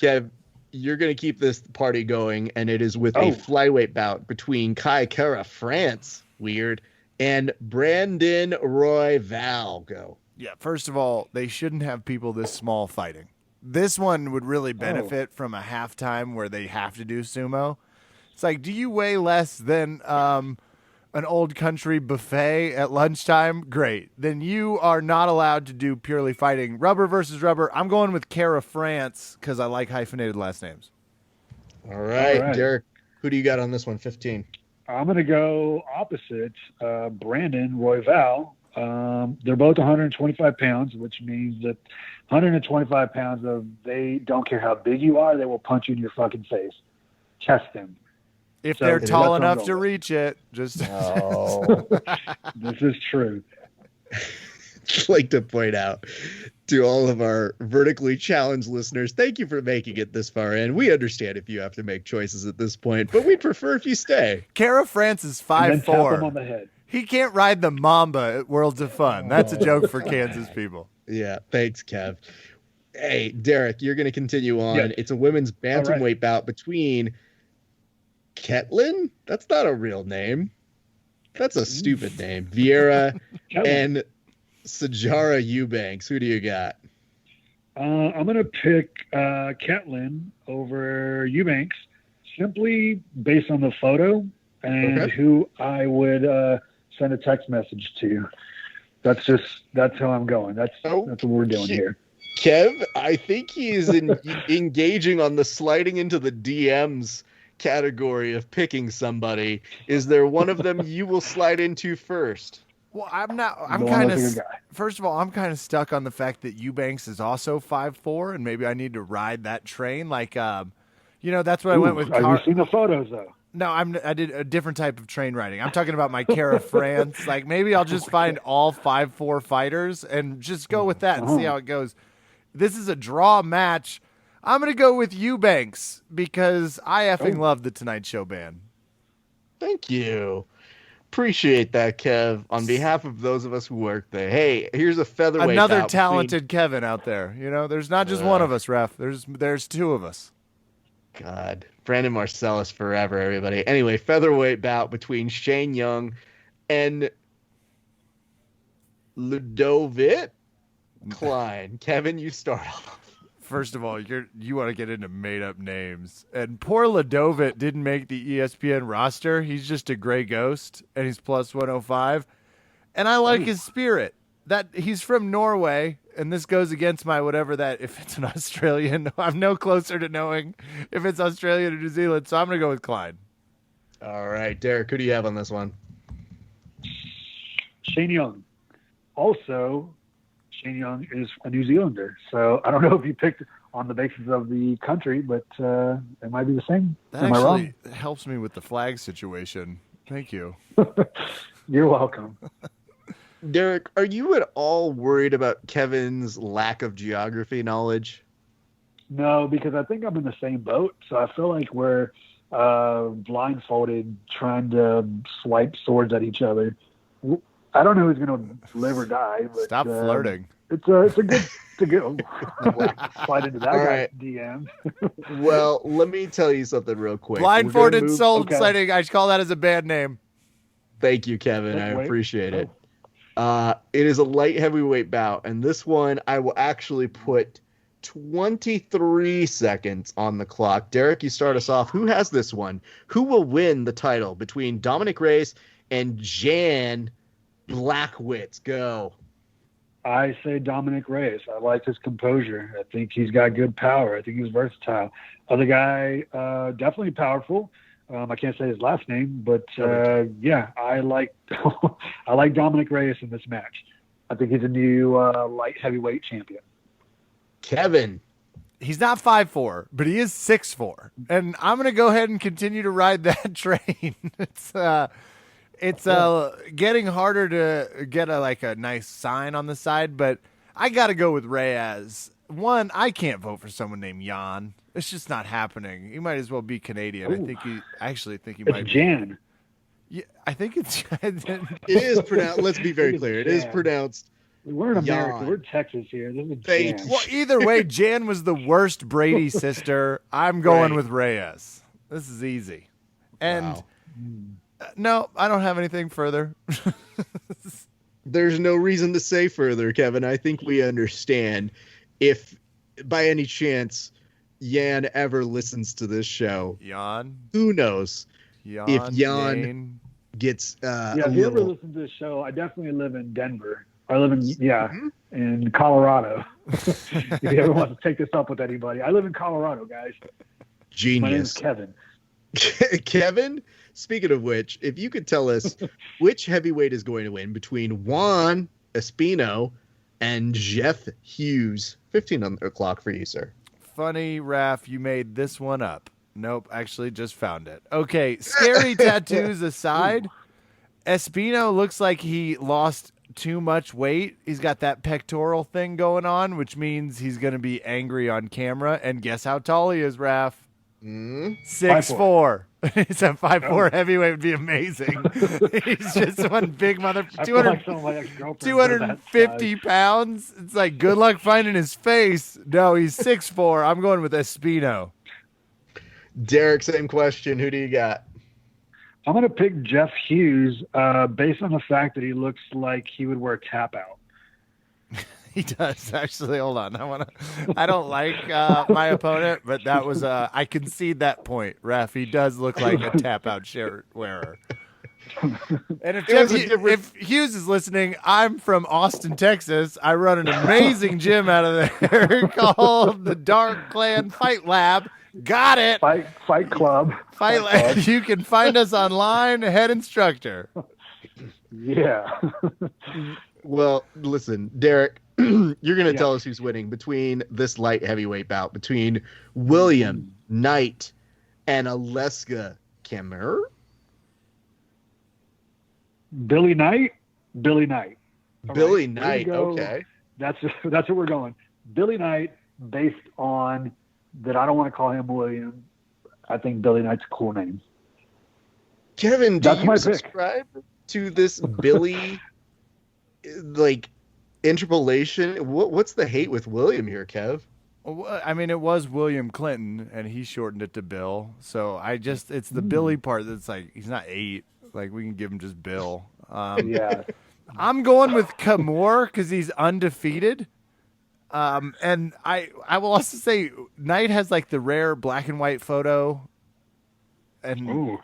Kev, you're going to keep this party going, and it is with a flyweight bout between Kai Kara France, weird, and Brandon Royval. Go. Yeah, first of all, they shouldn't have people this small fighting. This one would really benefit from a halftime where they have to do sumo. It's like, do you weigh less than an old country buffet at lunchtime? Great. Then you are not allowed to do purely fighting. Rubber versus rubber. I'm going with Kara France because I like hyphenated last names. All right, Derek, who do you got on this one? 15. I'm going to go opposite. Brandon Royval. They're both 125 pounds, which means that 125 pounds of they don't care how big you are, they will punch you in your fucking face. Test them. If they're tall enough to reach it, just. This is true. I'd like to point out to all of our vertically challenged listeners, thank you for making it this far in. We understand if you have to make choices at this point, but we prefer if you stay. Kara France is 5'4". Tap him on the head. He can't ride the Mamba at Worlds of Fun. That's a joke for Kansas people. Yeah, thanks, Kev. Hey, Derek, you're going to continue on. Yes. It's a women's bantamweight bout between Ketlin? That's not a real name. That's a stupid name. Vieira and Sajara Eubanks. Who do you got? I'm going to pick Ketlin over Eubanks simply based on the photo and who I would send a text message to. That's how I'm going. That's what we're doing here. Kev, I think he is engaging on the sliding into the DMs category of picking somebody. Is there one of them you will slide into first? Well, first of all, I'm kind of stuck on the fact that Eubanks is also 5'4", and maybe I need to ride that train. Like, that's what I went with. Have you seen the photos though? No, I did a different type of train riding. I'm talking about my Kara France. Like, maybe I'll just find all 5'4" fighters and just go with that and see how it goes. This is a draw match. I'm going to go with Eubanks because I effing love the Tonight Show band. Thank you. Appreciate that, Kev. On behalf of those of us who work there. Hey, here's a featherweight. Another talented Kevin out there. There's not just one of us, Ref. There's two of us. God. Brandon Marcellus forever, everybody. Anyway, featherweight bout between Shane Young and Ludovic Klein. Kevin, you start off. First of all, you want to get into made up names, and poor Ladovit didn't make the ESPN roster. He's just a gray ghost, and he's plus 105. And I like his spirit. That he's from Norway, and this goes against my whatever that if it's an Australian, I'm no closer to knowing if it's Australian or New Zealand. So I'm gonna go with Klein. All right, Derek, who do you have on this one? Shane Young. Also, Shane Young is a New Zealander, so I don't know if you picked on the basis of the country, but it might be the same. That Am I actually wrong? helps me with the flag situation. Thank you. You're welcome. Derek, are you at all worried about Kevin's lack of geography knowledge? No, because I think I'm in the same boat, so I feel like we're blindfolded trying to swipe swords at each other. I don't know who's going to live or die. But, Stop flirting. It's a good slide into that All guy's right. DM. Well, let me tell you something real quick. Blindfolded soul okay. sighting. I call that as a bad name. Thank you, Kevin. I Wait. appreciate it. It is a light heavyweight bout, and this one I will actually put 23 seconds on the clock. Derek, you start us off. Who has this one? Who will win the title between Dominic Reyes and Jan Blachowicz? Go. I say Dominic Reyes. I like his composure. I think he's got good power. I think he's versatile. Other guy, definitely powerful. I can't say his last name, but yeah, I like I like Dominic Reyes in this match. I think he's a new light heavyweight champion. Kevin. He's not 5'4", but he is 6'4", and I'm gonna go ahead and continue to ride that train. It's getting harder to get a nice sign on the side, but I got to go with Reyes. One, I can't vote for someone named Jan. It's just not happening. He might as well be Canadian. Ooh. I actually think he It's might be. Jan. Yeah, I think it's It is pronounced. Let's be very clear. It is pronounced. We're in America. Jan. We're Texas here. This is Thank Jan. you. well, either way, Jan was the worst Brady sister. I'm going Right. with Reyes. This is easy. And Wow. no, I don't have anything further. There's no reason to say further, Kevin. I think we understand. If by any chance Jan ever listens to this show, Jan. who knows if Jan Jane. gets Yeah, a if you ever little. listen to the show, I definitely live in Denver. I live in Colorado. If you ever want to take this up with anybody, I live in Colorado, guys. My name is Genius. Kevin. Kevin, speaking of which, if you could tell us which heavyweight is going to win between Juan Espino and Jeff Hughes. 15 on the clock for you, sir. Funny, Raph, you made this one up. Nope, actually just found it. Okay, scary tattoos aside, Espino looks like he lost too much weight. He's got that pectoral thing going on, which means he's going to be angry on camera. And guess how tall he is, Raph? 6'4". He's a 5'4" heavyweight would be amazing. He's just one big mother. I feel like some of my ex-girlfriends are that 250 size. pounds. It's like good luck finding his face. No, he's 6'4". I'm going with Espino. Derek, same question. Who do you got? I'm going to pick Jeff Hughes based on the fact that he looks like he would wear tap out. He does actually. Hold on. I don't like my opponent, but that was I concede that point, Ref. He does look like a tap out shirt wearer. And if Hughes is listening, I'm from Austin, Texas. I run an amazing gym out of there called the Dark Clan Fight Lab. Got it. Fight Club. Fight Lab. You can find us online. Head instructor. Yeah. Well, listen, Derek, you're going to tell us who's winning between this light heavyweight bout between William Knight and Aleska Kammer. Billy Knight. Billy Knight. All Billy right, Knight. here we go. Okay. That's where we're going. Billy Knight, based on that, I don't want to call him William. I think Billy Knight's a cool name. Kevin, do That's you my pick. subscribe to this Billy interpolation? What's the hate with William here, Kev? Well, I mean, it was William Clinton, and he shortened it to Bill. So it's the Billy part that's like, he's not 8. Like, we can give him just Bill. Yeah. I'm going with Kamor because he's undefeated. And I will also say Knight has like the rare black and white photo, and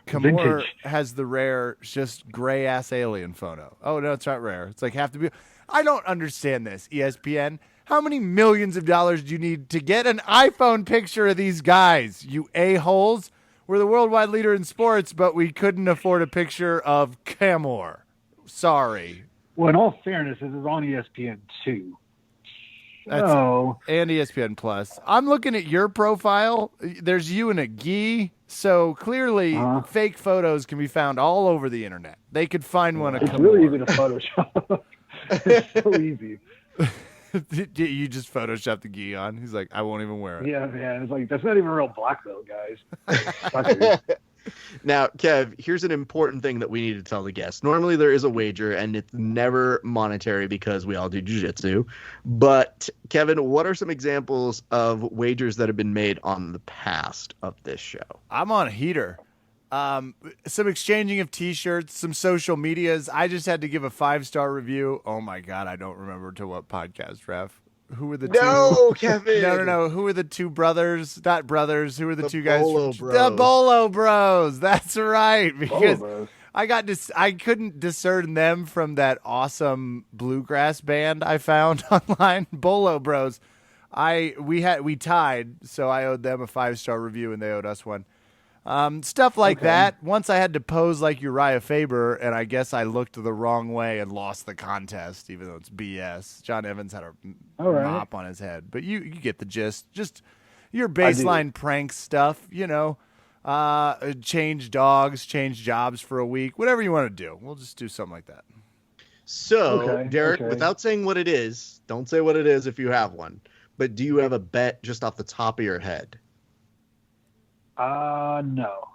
Kamor vintage. has the rare just gray ass alien photo. Oh no, it's not rare. It's like half the. I don't understand this, ESPN. How many millions of dollars do you need to get an iPhone picture of these guys? You a-holes. We're the worldwide leader in sports, but we couldn't afford a picture of Kamor. Sorry. Well, in all fairness, this is on ESPN too. That's So and ESPN Plus. I'm looking at your profile. There's you and a gi. So clearly, fake photos can be found all over the internet. They could find one. It's really easy to Photoshop. It's so easy. You just Photoshop the gi on. He's like, I won't even wear it. Yeah, man. It's like, that's not even a real black belt, guys. Suckers. Now, Kev, here's an important thing that we need to tell the guests. Normally there is a wager, and it's never monetary because we all do jiu-jitsu. But, Kevin, what are some examples of wagers that have been made on the past of this show? I'm on a heater. Some exchanging of T-shirts, some social medias. I just had to give a 5-star review. Oh, my God, I don't remember to what podcast, Ref. Who were the two? Kevin. No. Who were the two brothers? Not brothers. Who were the two guys? Bolo Bros. The Bolo Bros. That's right. Because Bros. I couldn't discern them from that awesome bluegrass band I found online. Bolo Bros. We tied, so I owed them a 5-star review and they owed us one. Stuff like that. Once I had to pose like Uriah Faber, and I guess I looked the wrong way and lost the contest, even though it's BS. John Evans had a mop on his head, but you get the gist. Just your baseline prank stuff, change dogs, change jobs for a week, whatever you want to do. We'll just do something like that. So, Derek, without saying what it is, don't say what it is if you have one, but do you have a bet just off the top of your head? No.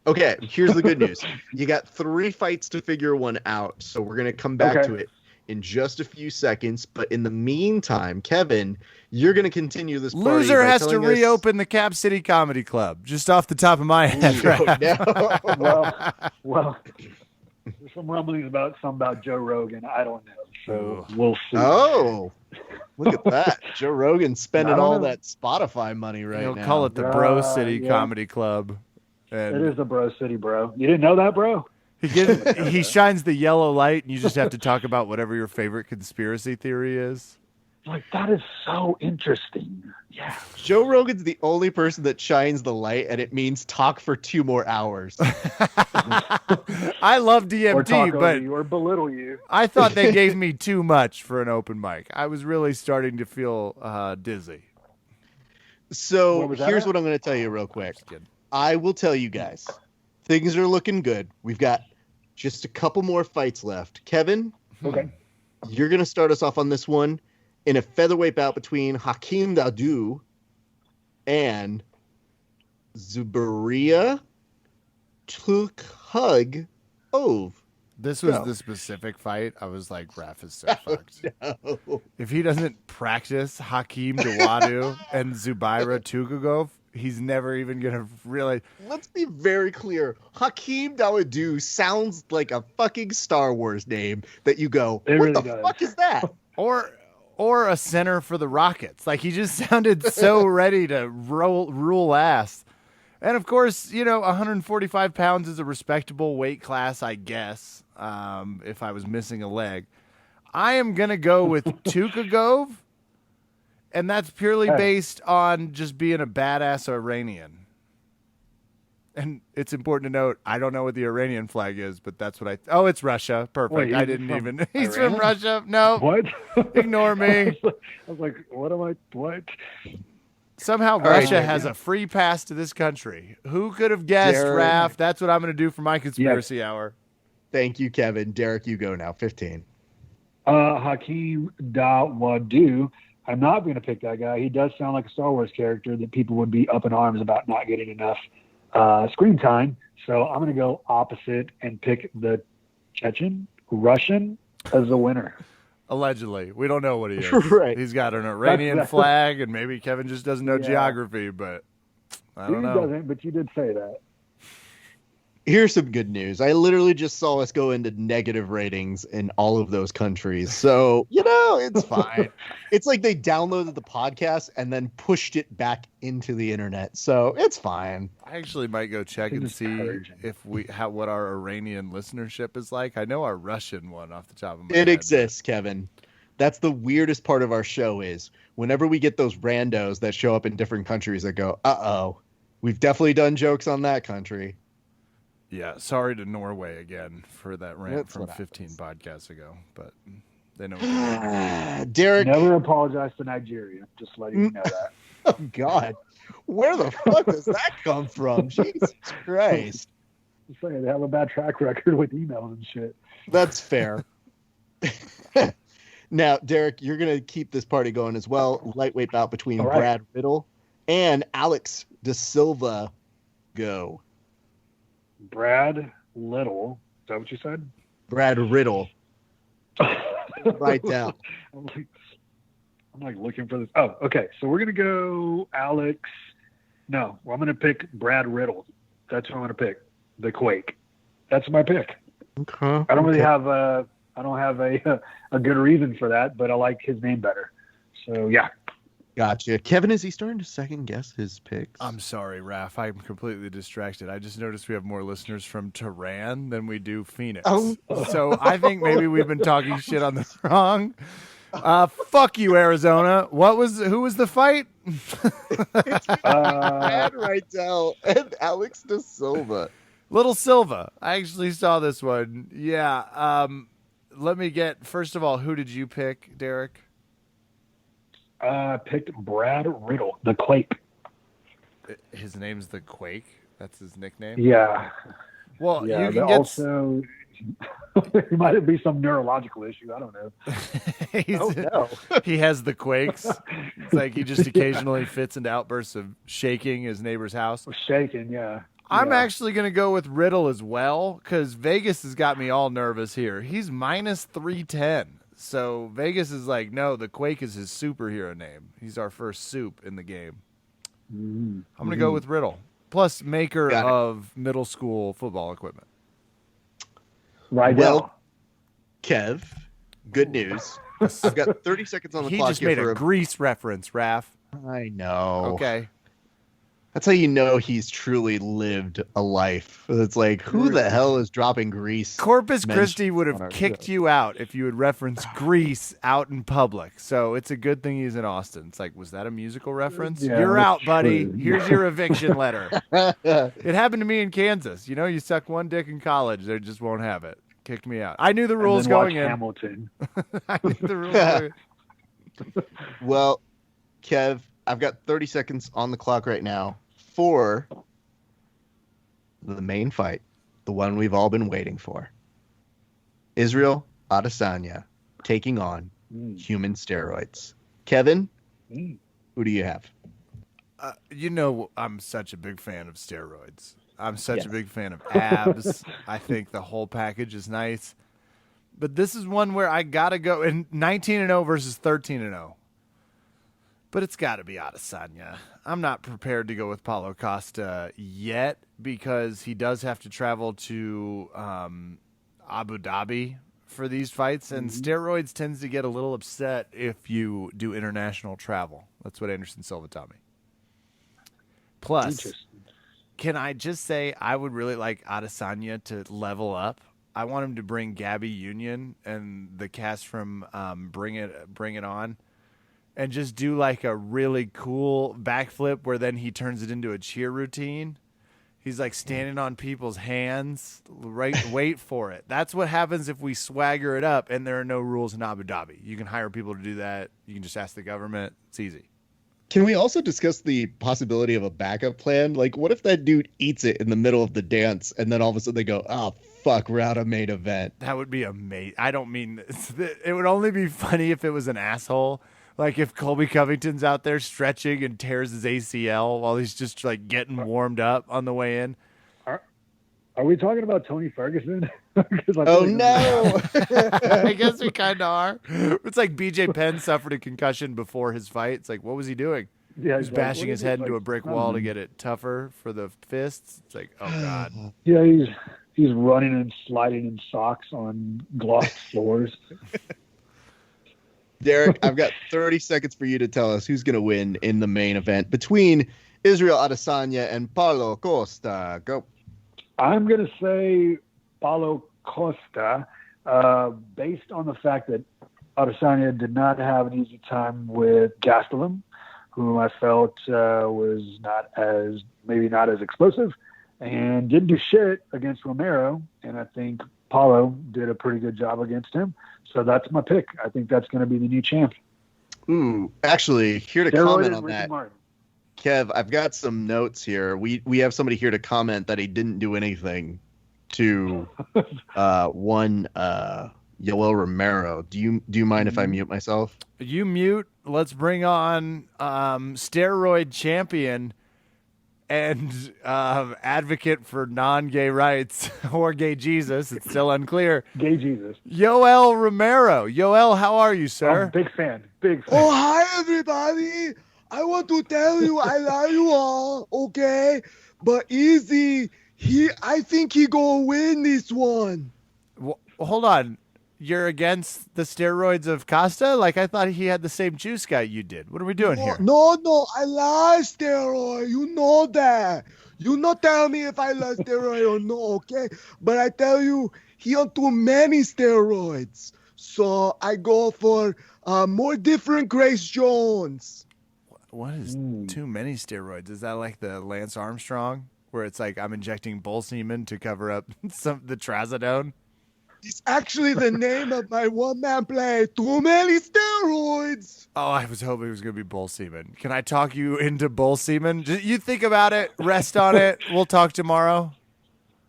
Okay, here's the good news. You got 3 fights to figure one out, so we're going to come back to it in just a few seconds. But in the meantime, Kevin, you're going to continue this party. Loser has to reopen the Cap City Comedy Club, just off the top of my head. Well, there's some rumblings about Joe Rogan. I don't know, so we'll see. Oh, look at that. Joe Rogan spending all that Spotify money right now. He'll call it the Bro City Comedy Club. And it is the Bro City, bro. You didn't know that, bro? He shines the yellow light, and you just have to talk about whatever your favorite conspiracy theory is. Like, that is so interesting. Yeah. Joe Rogan's the only person that shines the light, and it means talk for 2 more hours. I love DMT, or talk but over you or belittle you. I thought they gave me too much for an open mic. I was really starting to feel dizzy. So here's what I'm going to tell you real quick. I will tell you guys, things are looking good. We've got just a couple more fights left. Kevin, you're going to start us off on this one in a featherweight bout between Hakeem Dawodu and Zubaria Tukhugov. This was the specific fight. I was like, Raph is so fucked. No. If he doesn't practice Hakeem Dawodu and Zubaira Tukhugov, he's never even going to really... Let's be very clear. Hakeem Dawodu sounds like a fucking Star Wars name that you go, what the fuck is that? Or a center for the Rockets. Like, he just sounded so ready to rule ass. And, of course, 145 pounds is a respectable weight class, I guess, if I was missing a leg. I am going to go with Tukhugov, and that's purely based on just being a badass Iranian. And it's important to note, I don't know what the Iranian flag is, but that's what oh, it's Russia. Perfect. Wait, I didn't even... He's Iran? from Russia. No. What? Ignore me. I was like, what? Somehow Russia has a free pass to this country. Who could have guessed, Raph? That's what I'm going to do for my conspiracy hour. Thank you, Kevin. Derek, you go now. 15. Hakeem Dawodu. I'm not going to pick that guy. He does sound like a Star Wars character that people would be up in arms about not getting enough screen time. So I'm going to go opposite and pick the Russian as the winner. Allegedly. We don't know what he is. Right. He's got an Iranian flag, and maybe Kevin just doesn't know geography, but I don't know. He doesn't, but you did say that. Here's some good news. I literally just saw us go into negative ratings in all of those countries. So, it's fine. It's like they downloaded the podcast and then pushed it back into the internet. So it's fine. I actually might go check and see if what our Iranian listenership is like. I know our Russian one off the top of my head. It exists, Kevin. That's the weirdest part of our show is whenever we get those randos that show up in different countries that go, uh-oh, we've definitely done jokes on that country. Yeah, sorry to Norway again for that rant That's from what 15 podcasts ago, but they know. Derek. Never apologize to Nigeria. Just letting you know that. Oh, God. Where the fuck does that come from? Jesus Christ. Just saying, they have a bad track record with emails and shit. That's fair. Now, Derek, you're going to keep this party going as well. Lightweight bout between All right. Brad Riddle and Alex De Silva. Go. Brad Little. Is that what you said? Brad Riddle. Right down. I'm like looking for this. Oh, okay. So we're gonna go Alex. No, I'm gonna pick Brad Riddle. That's who I'm gonna pick. The Quake. That's my pick. Okay. I don't really have a good reason for that, but I like his name better. So yeah. Gotcha. Kevin, is he starting to second guess his picks? I'm sorry, Raph. I'm completely distracted. I just noticed we have more listeners from Tehran than we do Phoenix. Oh. So I think maybe we've been talking shit on the wrong. Fuck you, Arizona. Who was the fight? Brad Riddle and Alex De Silva. Little Silva. I actually saw this one. Yeah. Let me get, first of all, who did you pick, Derek? Picked Brad Riddle, the Quake. His name's the Quake. That's his nickname. Yeah. Well, Yeah. you can get also, there might be some neurological issue. I don't know. Oh, no. He has the quakes. It's like he just occasionally fits into outbursts of shaking his neighbor's house. Shaking, yeah. I'm Yeah. actually going to go with Riddle as well because Vegas has got me all nervous here. He's minus 310. So Vegas is like, no, the Quake is his superhero name. He's our first soup in the game. Mm-hmm. I'm going to go with Riddle. Plus maker Got it. of middle school football equipment. Right Well, now. Kev, good news. I've got 30 seconds on the He clock just here made for a Grease reference, Raph. I know. Okay. That's how you know he's truly lived a life. It's like, who the hell is dropping Grease? Corpus mention Christi would on have our kicked show? you out if you had referenced Grease out in public. So it's a good thing he's in Austin. It's like, was that a musical reference? Yeah, You're that's out, buddy. true. Here's your eviction letter. It happened to me in Kansas. You suck one dick in college, they just won't have it. Kicked me out. I knew the rules And then watch going in. Hamilton. I knew the rules going in. Well, Kev, I've got 30 seconds on the clock right now for the main fight, the one we've all been waiting for. Israel Adesanya taking on human steroids. Kevin, Mm. who do you have? I'm such a big fan of steroids. I'm such Yes. a big fan of abs. I think the whole package is nice. But this is one where I got to go in 19-0 versus 13-0. But it's got to be Adesanya. I'm not prepared to go with Paulo Costa yet because he does have to travel to Abu Dhabi for these fights, and steroids tends to get a little upset if you do international travel. That's what Anderson Silva taught me. Plus, Interesting. can I just say I would really like Adesanya to level up? I want him to bring Gabby Union and the cast from Bring It On, and just do like a really cool backflip where then he turns it into a cheer routine. He's like standing on people's hands. Wait for it. That's what happens if we swagger it up and there are no rules in Abu Dhabi. You can hire people to do that. You can just ask the government. It's easy. Can we also discuss the possibility of a backup plan? Like, what if that dude eats it in the middle of the dance and then all of a sudden they go, oh, fuck, we're out of main event? That would be amazing. I don't mean this. It would only be funny if it was an asshole. Like if Colby Covington's out there stretching and tears his ACL while he's just like getting warmed up on the way in. Are we talking about Tony Ferguson? Oh, no. I guess we kind of are. It's like BJ Penn suffered a concussion before his fight. It's like, what was he doing? Yeah, He's he's like, bashing "What his is it?" head into Like, a brick "It's not wall to me." get it tougher for the fists. It's like, oh god. Yeah, he's running and sliding in socks on glossed floors. Derek, I've got 30 seconds for you to tell us who's going to win in the main event between Israel Adesanya and Paulo Costa. Go. I'm going to say Paulo Costa, based on the fact that Adesanya did not have an easy time with Gastelum, whom I felt was maybe not as explosive, and didn't do shit against Romero. And I think Paulo did a pretty good job against him. So that's my pick. I think that's going to be the new champ. Ooh, actually, here to comment on that. Martin. Kev, I've got some notes here. We have somebody here to comment that he didn't do anything to one Yoel Romero. Do you mind if I mute myself? You mute. Let's bring on steroid champion and advocate for non-gay rights or gay Jesus. It's still unclear. Gay Jesus. Yoel Romero. Yoel, how are you, sir? Big fan. Oh, hi, everybody. I want to tell you I love you all, okay? But Easy, I think he gonna win this one. Well, hold on. You're against the steroids of Costa? Like, I thought he had the same juice guy you did. What are we doing here? No, I like steroid. You know that. You not tell me if I like steroid or no, okay? But I tell you, he on too many steroids. So I go for more different Grace Jones. What is too many steroids? Is that like the Lance Armstrong, where it's like I'm injecting bull semen to cover up the trazodone? It's actually the name of my one-man play. Too many steroids. Oh, I was hoping it was going to be bull semen. Can I talk you into bull semen? You think about it. Rest on it. We'll talk tomorrow.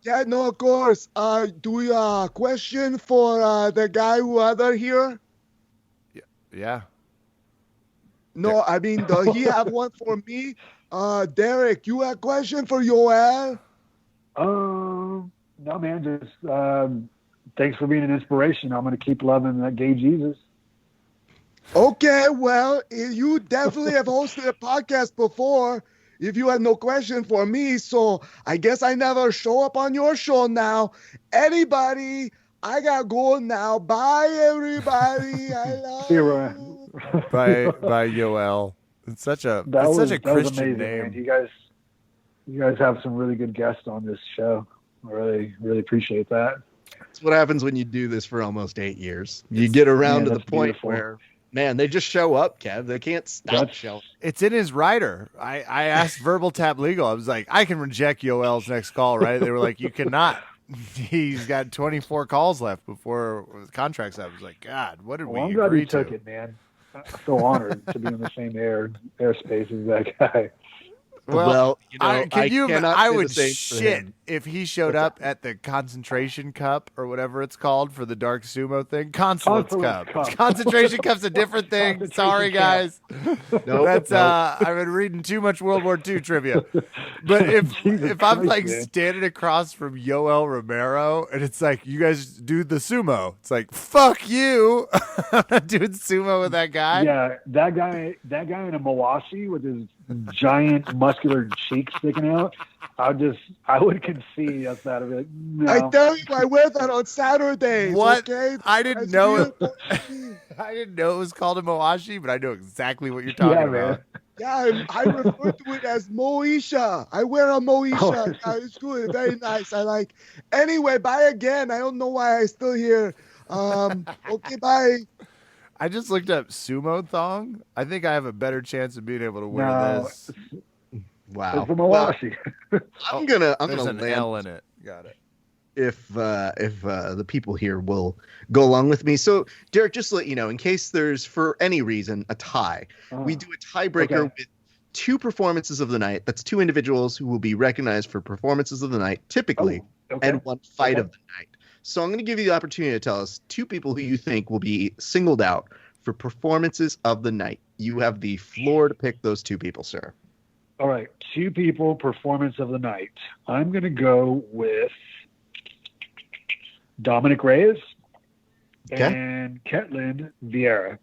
Yeah, no, of course. Do you have a question for the guy who other here? Yeah. No, I mean, does he have one for me? Derek, you have a question for Yoel? No, man. Just thanks for being an inspiration. I'm going to keep loving that gay Jesus. Okay, well, you definitely have hosted a podcast before. If you had no question for me, so I guess I never show up on your show now. Anybody, I got to go now. Bye, everybody. I love you. By Yoel. It's such a Christian amazing, name. Man. You guys have some really good guests on this show. I really appreciate that. That's what happens when you do this for almost 8 years. You get around to the point where, man, they just show up, Kev. They can't stop showing. It's in his rider. I asked Verbal Tap Legal. I was like, I can reject Yoel's next call, right? They were like, you cannot. He's got 24 calls left before the contract's up. I was like, God, what did we I'm glad agree you to? took it, man. I'm so honored to be in the same airspace as that guy. Well, you know, I would shit if he showed up at the concentration cup or whatever it's called for the dark sumo thing. Consulate's cup. Concentration cup's a different thing. Sorry, guys. That's I've been reading too much World War II trivia. But if I'm like standing across from Yoel Romero and it's like you guys do the sumo, it's like fuck you. I'm not doing sumo with that guy. Yeah, that guy in a Mawashi with his giant muscular cheeks sticking out. I would concede outside of it. No. I tell you, I wear that on Saturdays. What? Okay? I didn't know it. I didn't know it was called a Mawashi, but I know exactly what you're talking about. Yeah, I refer to it as Moesha. I wear a Moesha. Yeah, it's good. Very nice. I like. Anyway, bye again. I don't know why I'm still here. Okay, bye. I just looked up sumo thong. I think I have a better chance of being able to wear this. Wow. It's a Mawashi. I'm gonna There's an land L in it. Got it. If the people here will go along with me. So, Derek, just to let you know, in case there's for any reason a tie, we do a tiebreaker with 2 performances of the night. That's 2 individuals who will be recognized for performances of the night, typically, and 1 fight of the night. So I'm going to give you the opportunity to tell us 2 people who you think will be singled out for performances of the night. You have the floor to pick those 2 people, sir. All right, 2 people, performance of the night. I'm going to go with Dominic Reyes and Ketlin Vieira.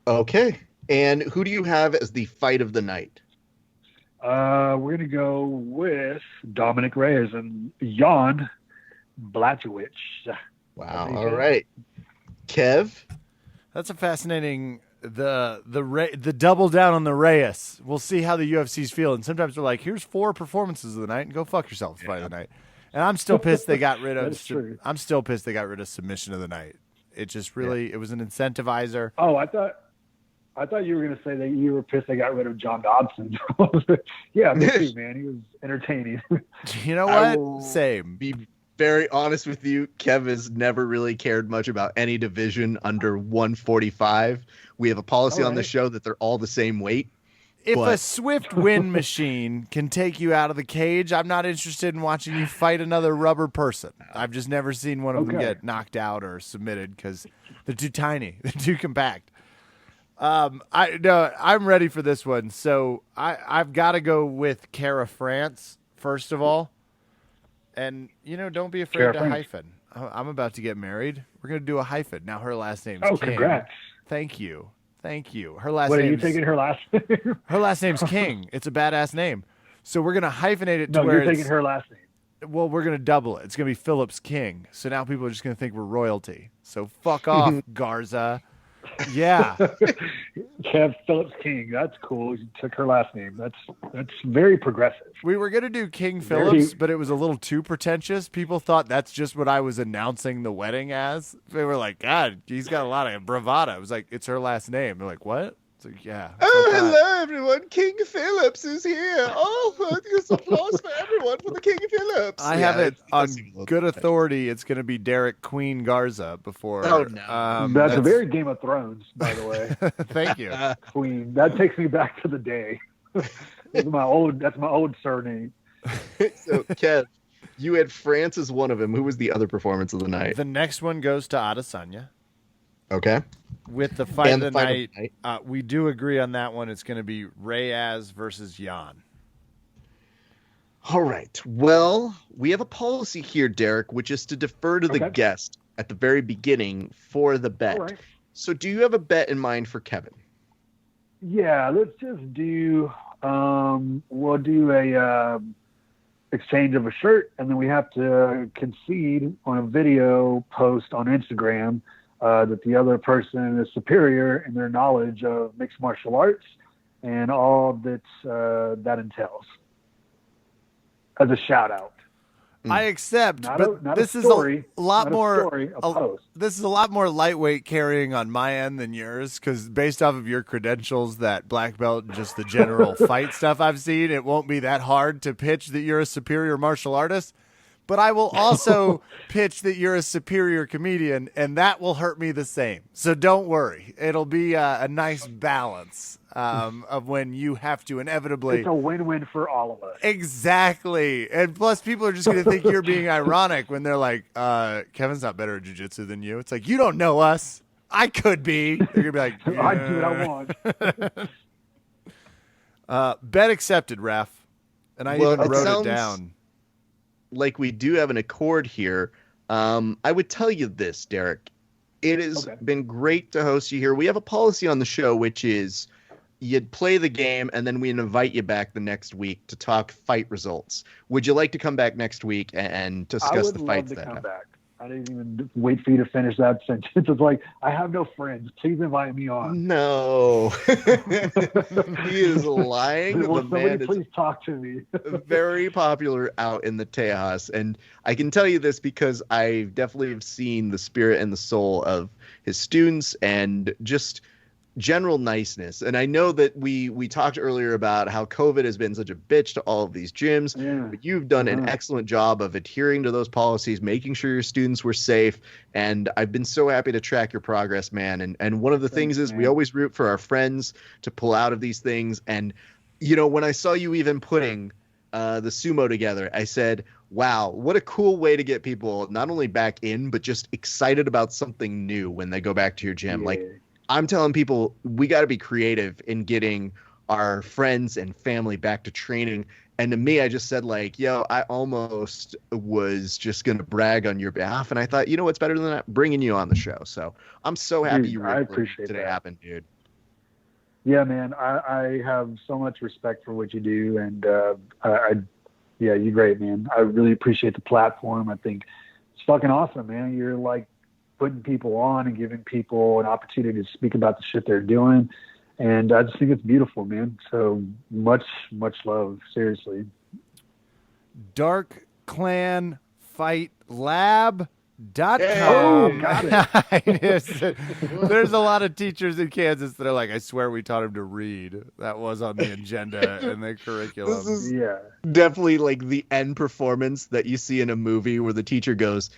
Okay. And who do you have as the fight of the night? We're going to go with Dominic Reyes and Jan Blachowicz. Wow. All right. Kev? That's a fascinating the double down on the Reyes. We'll see how the UFC's feeling. Sometimes they're like, here's 4 performances of the night and go fuck yourself fight of the night. And I'm still pissed they got rid of submission of the night. It just really it was an incentivizer. Oh, I thought you were going to say that you were pissed they got rid of John Dodson. Yeah, me too, man. He was entertaining. You know what? Same. Be very honest with you. Kev has never really cared much about any division under 145. We have a policy on the show that they're all the same weight. If a swift wind machine can take you out of the cage, I'm not interested in watching you fight another rubber person. I've just never seen one of them get knocked out or submitted because they're too tiny. They're too compact. I'm ready for this one. So I've got to go with Cara France, first of all. And, don't be afraid to hyphen. I'm about to get married. We're going to do a hyphen. Now her last name's King. Congrats. Thank you. Her last What name. are you taking her last name? Her last name's King. It's a badass name. So we're going to hyphenate it to where you're taking her last name. Well, we're going to double it. It's going to be Phillips King. So now people are just going to think we're royalty. So fuck off, Garza. Yeah. Kev Phillips King. That's cool. You took her last name. That's very progressive. We were going to do King Phillips, but it was a little too pretentious. People thought that's just what I was announcing the wedding as. They were like, God, he's got a lot of bravado. It was like, it's her last name. They're like, what? It's like, yeah. Oh, hello, everyone. King Phillips is here. Oh, there's applause for everyone for the King Phillips. I have it on good authority. It's going to be Derrick Queen Garza before. Oh, no. That's a very Game of Thrones, by the way. Thank you. Queen. That takes me back to the day. That's my old surname. So, Kev, you had France as one of them. Who was the other performance of the night? The next one goes to Adesanya. Okay. With the fight of the night, we do agree on that one. It's going to be Reyes versus Jan. All right. Well, we have a policy here, Derek, which is to defer to the guest at the very beginning for the bet. All right. So do you have a bet in mind for Kevin? Yeah, let's just do we'll do a exchange of a shirt, and then we have to concede on a video post on Instagram that the other person is superior in their knowledge of mixed martial arts and all that entails. As a shout out. I accept, but this is a lot more. This is a lot more lightweight carrying on my end than yours, because based off of your credentials, that black belt and just the general fight stuff I've seen, it won't be that hard to pitch that you're a superior martial artist. But I will also pitch that you're a superior comedian, and that will hurt me the same. So don't worry. It'll be a nice balance of when you have to inevitably. It's a win-win for all of us. Exactly. And plus, people are just going to think you're being ironic when they're like, Kevin's not better at jiu-jitsu than you. It's like, you don't know us. I could be. They're going to be like, yeah. I do what I want. Bet accepted, Raf. And I even wrote it down. Like we do have an accord here. I would tell you this, Derek. It has been great to host you here. We have a policy on the show, which is you'd play the game and then we invite you back the next week to talk fight results. Would you like to come back next week and discuss the fights? I would love to come back. I didn't even wait for you to finish that sentence. It's like, I have no friends. Please invite me on. No. He is lying. Will somebody please talk to me? Very popular out in the Tejas. And I can tell you this because I definitely have seen the spirit and the soul of his students and just general niceness. And I know that we talked earlier about how COVID has been such a bitch to all of these gyms, but you've done an excellent job of adhering to those policies, making sure your students were safe. And I've been so happy to track your progress, man. And one of the things is we always root for our friends to pull out of these things. And, you know, when I saw you even putting the sumo together, I said, wow, what a cool way to get people not only back in, but just excited about something new when they go back to your gym. Like, I'm telling people we got to be creative in getting our friends and family back to training. And to me, I just said like, yo, I almost was just going to brag on your behalf. And I thought, you know what's better than that? Bringing you on the show. So I'm so happy you I appreciate today that. happened, dude. Yeah, man, I have so much respect for what you do, and yeah, you're great, man. I really appreciate the platform. I think it's fucking awesome, man. You're like putting people on and giving people an opportunity to speak about the shit they're doing, and I just think it's beautiful, man. So much love, seriously. Dark Clan Fight Lab. Oh, .com. got it. There's a lot of teachers in Kansas that are like, I swear we taught him to read. That was on the agenda and the curriculum. This is Yeah. definitely like the end performance that you see in a movie where the teacher goes,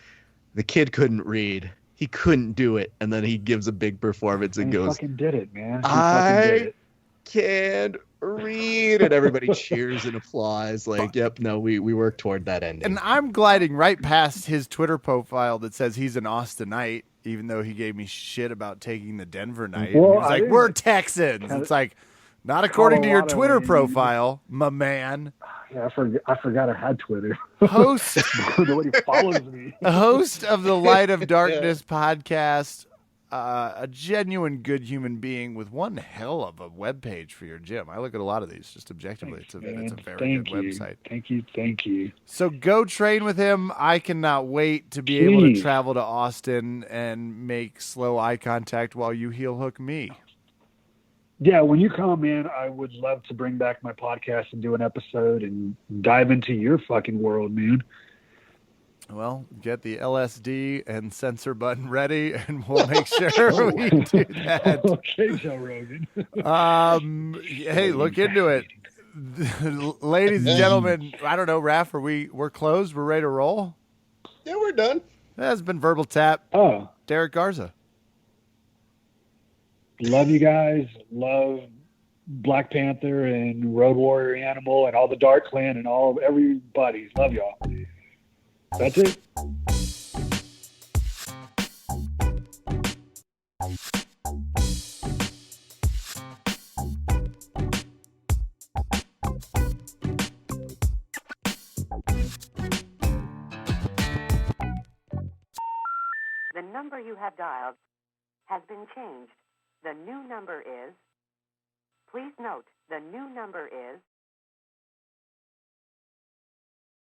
the kid couldn't read. He couldn't do it. And then he gives a big performance and He goes, fucking did it, man. He fucking did I it. can't read. And everybody cheers and applause. Like, yep, no, we work toward that ending. And I'm gliding right past his Twitter profile that says he's an Austinite, even though he gave me shit about taking the Denver night. Well, He was I like, didn't- we're Texans. It's like, not according to your Colorado, Twitter man. profile, my man. Yeah, I forgot I had Twitter. Host Nobody follows me. host of the Light of Darkness podcast, a genuine good human being with one hell of a webpage for your gym. I look at a lot of these just objectively. It's a very Thank good you. website. Thank you. So go train with him. I cannot wait to be able to Jeez. travel to Austin and make slow eye contact while you heel hook me. Yeah, when you come in, I would love to bring back my podcast and do an episode and dive into your fucking world, man. Well, get the LSD and censor button ready, and we'll make sure we do that. Okay, Joe Rogan. Hey, look into it. Ladies and gentlemen, I don't know, Raph, we're closed? We're ready to roll? Yeah, we're done. That has been Verbal Tap. Oh, Derrick Garza. love you guys. Love Black Panther and Road Warrior Animal and all the Dark Clan and everybody. Love y'all. That's it. The number you have dialed has been changed. The new number is... Please note, the new number is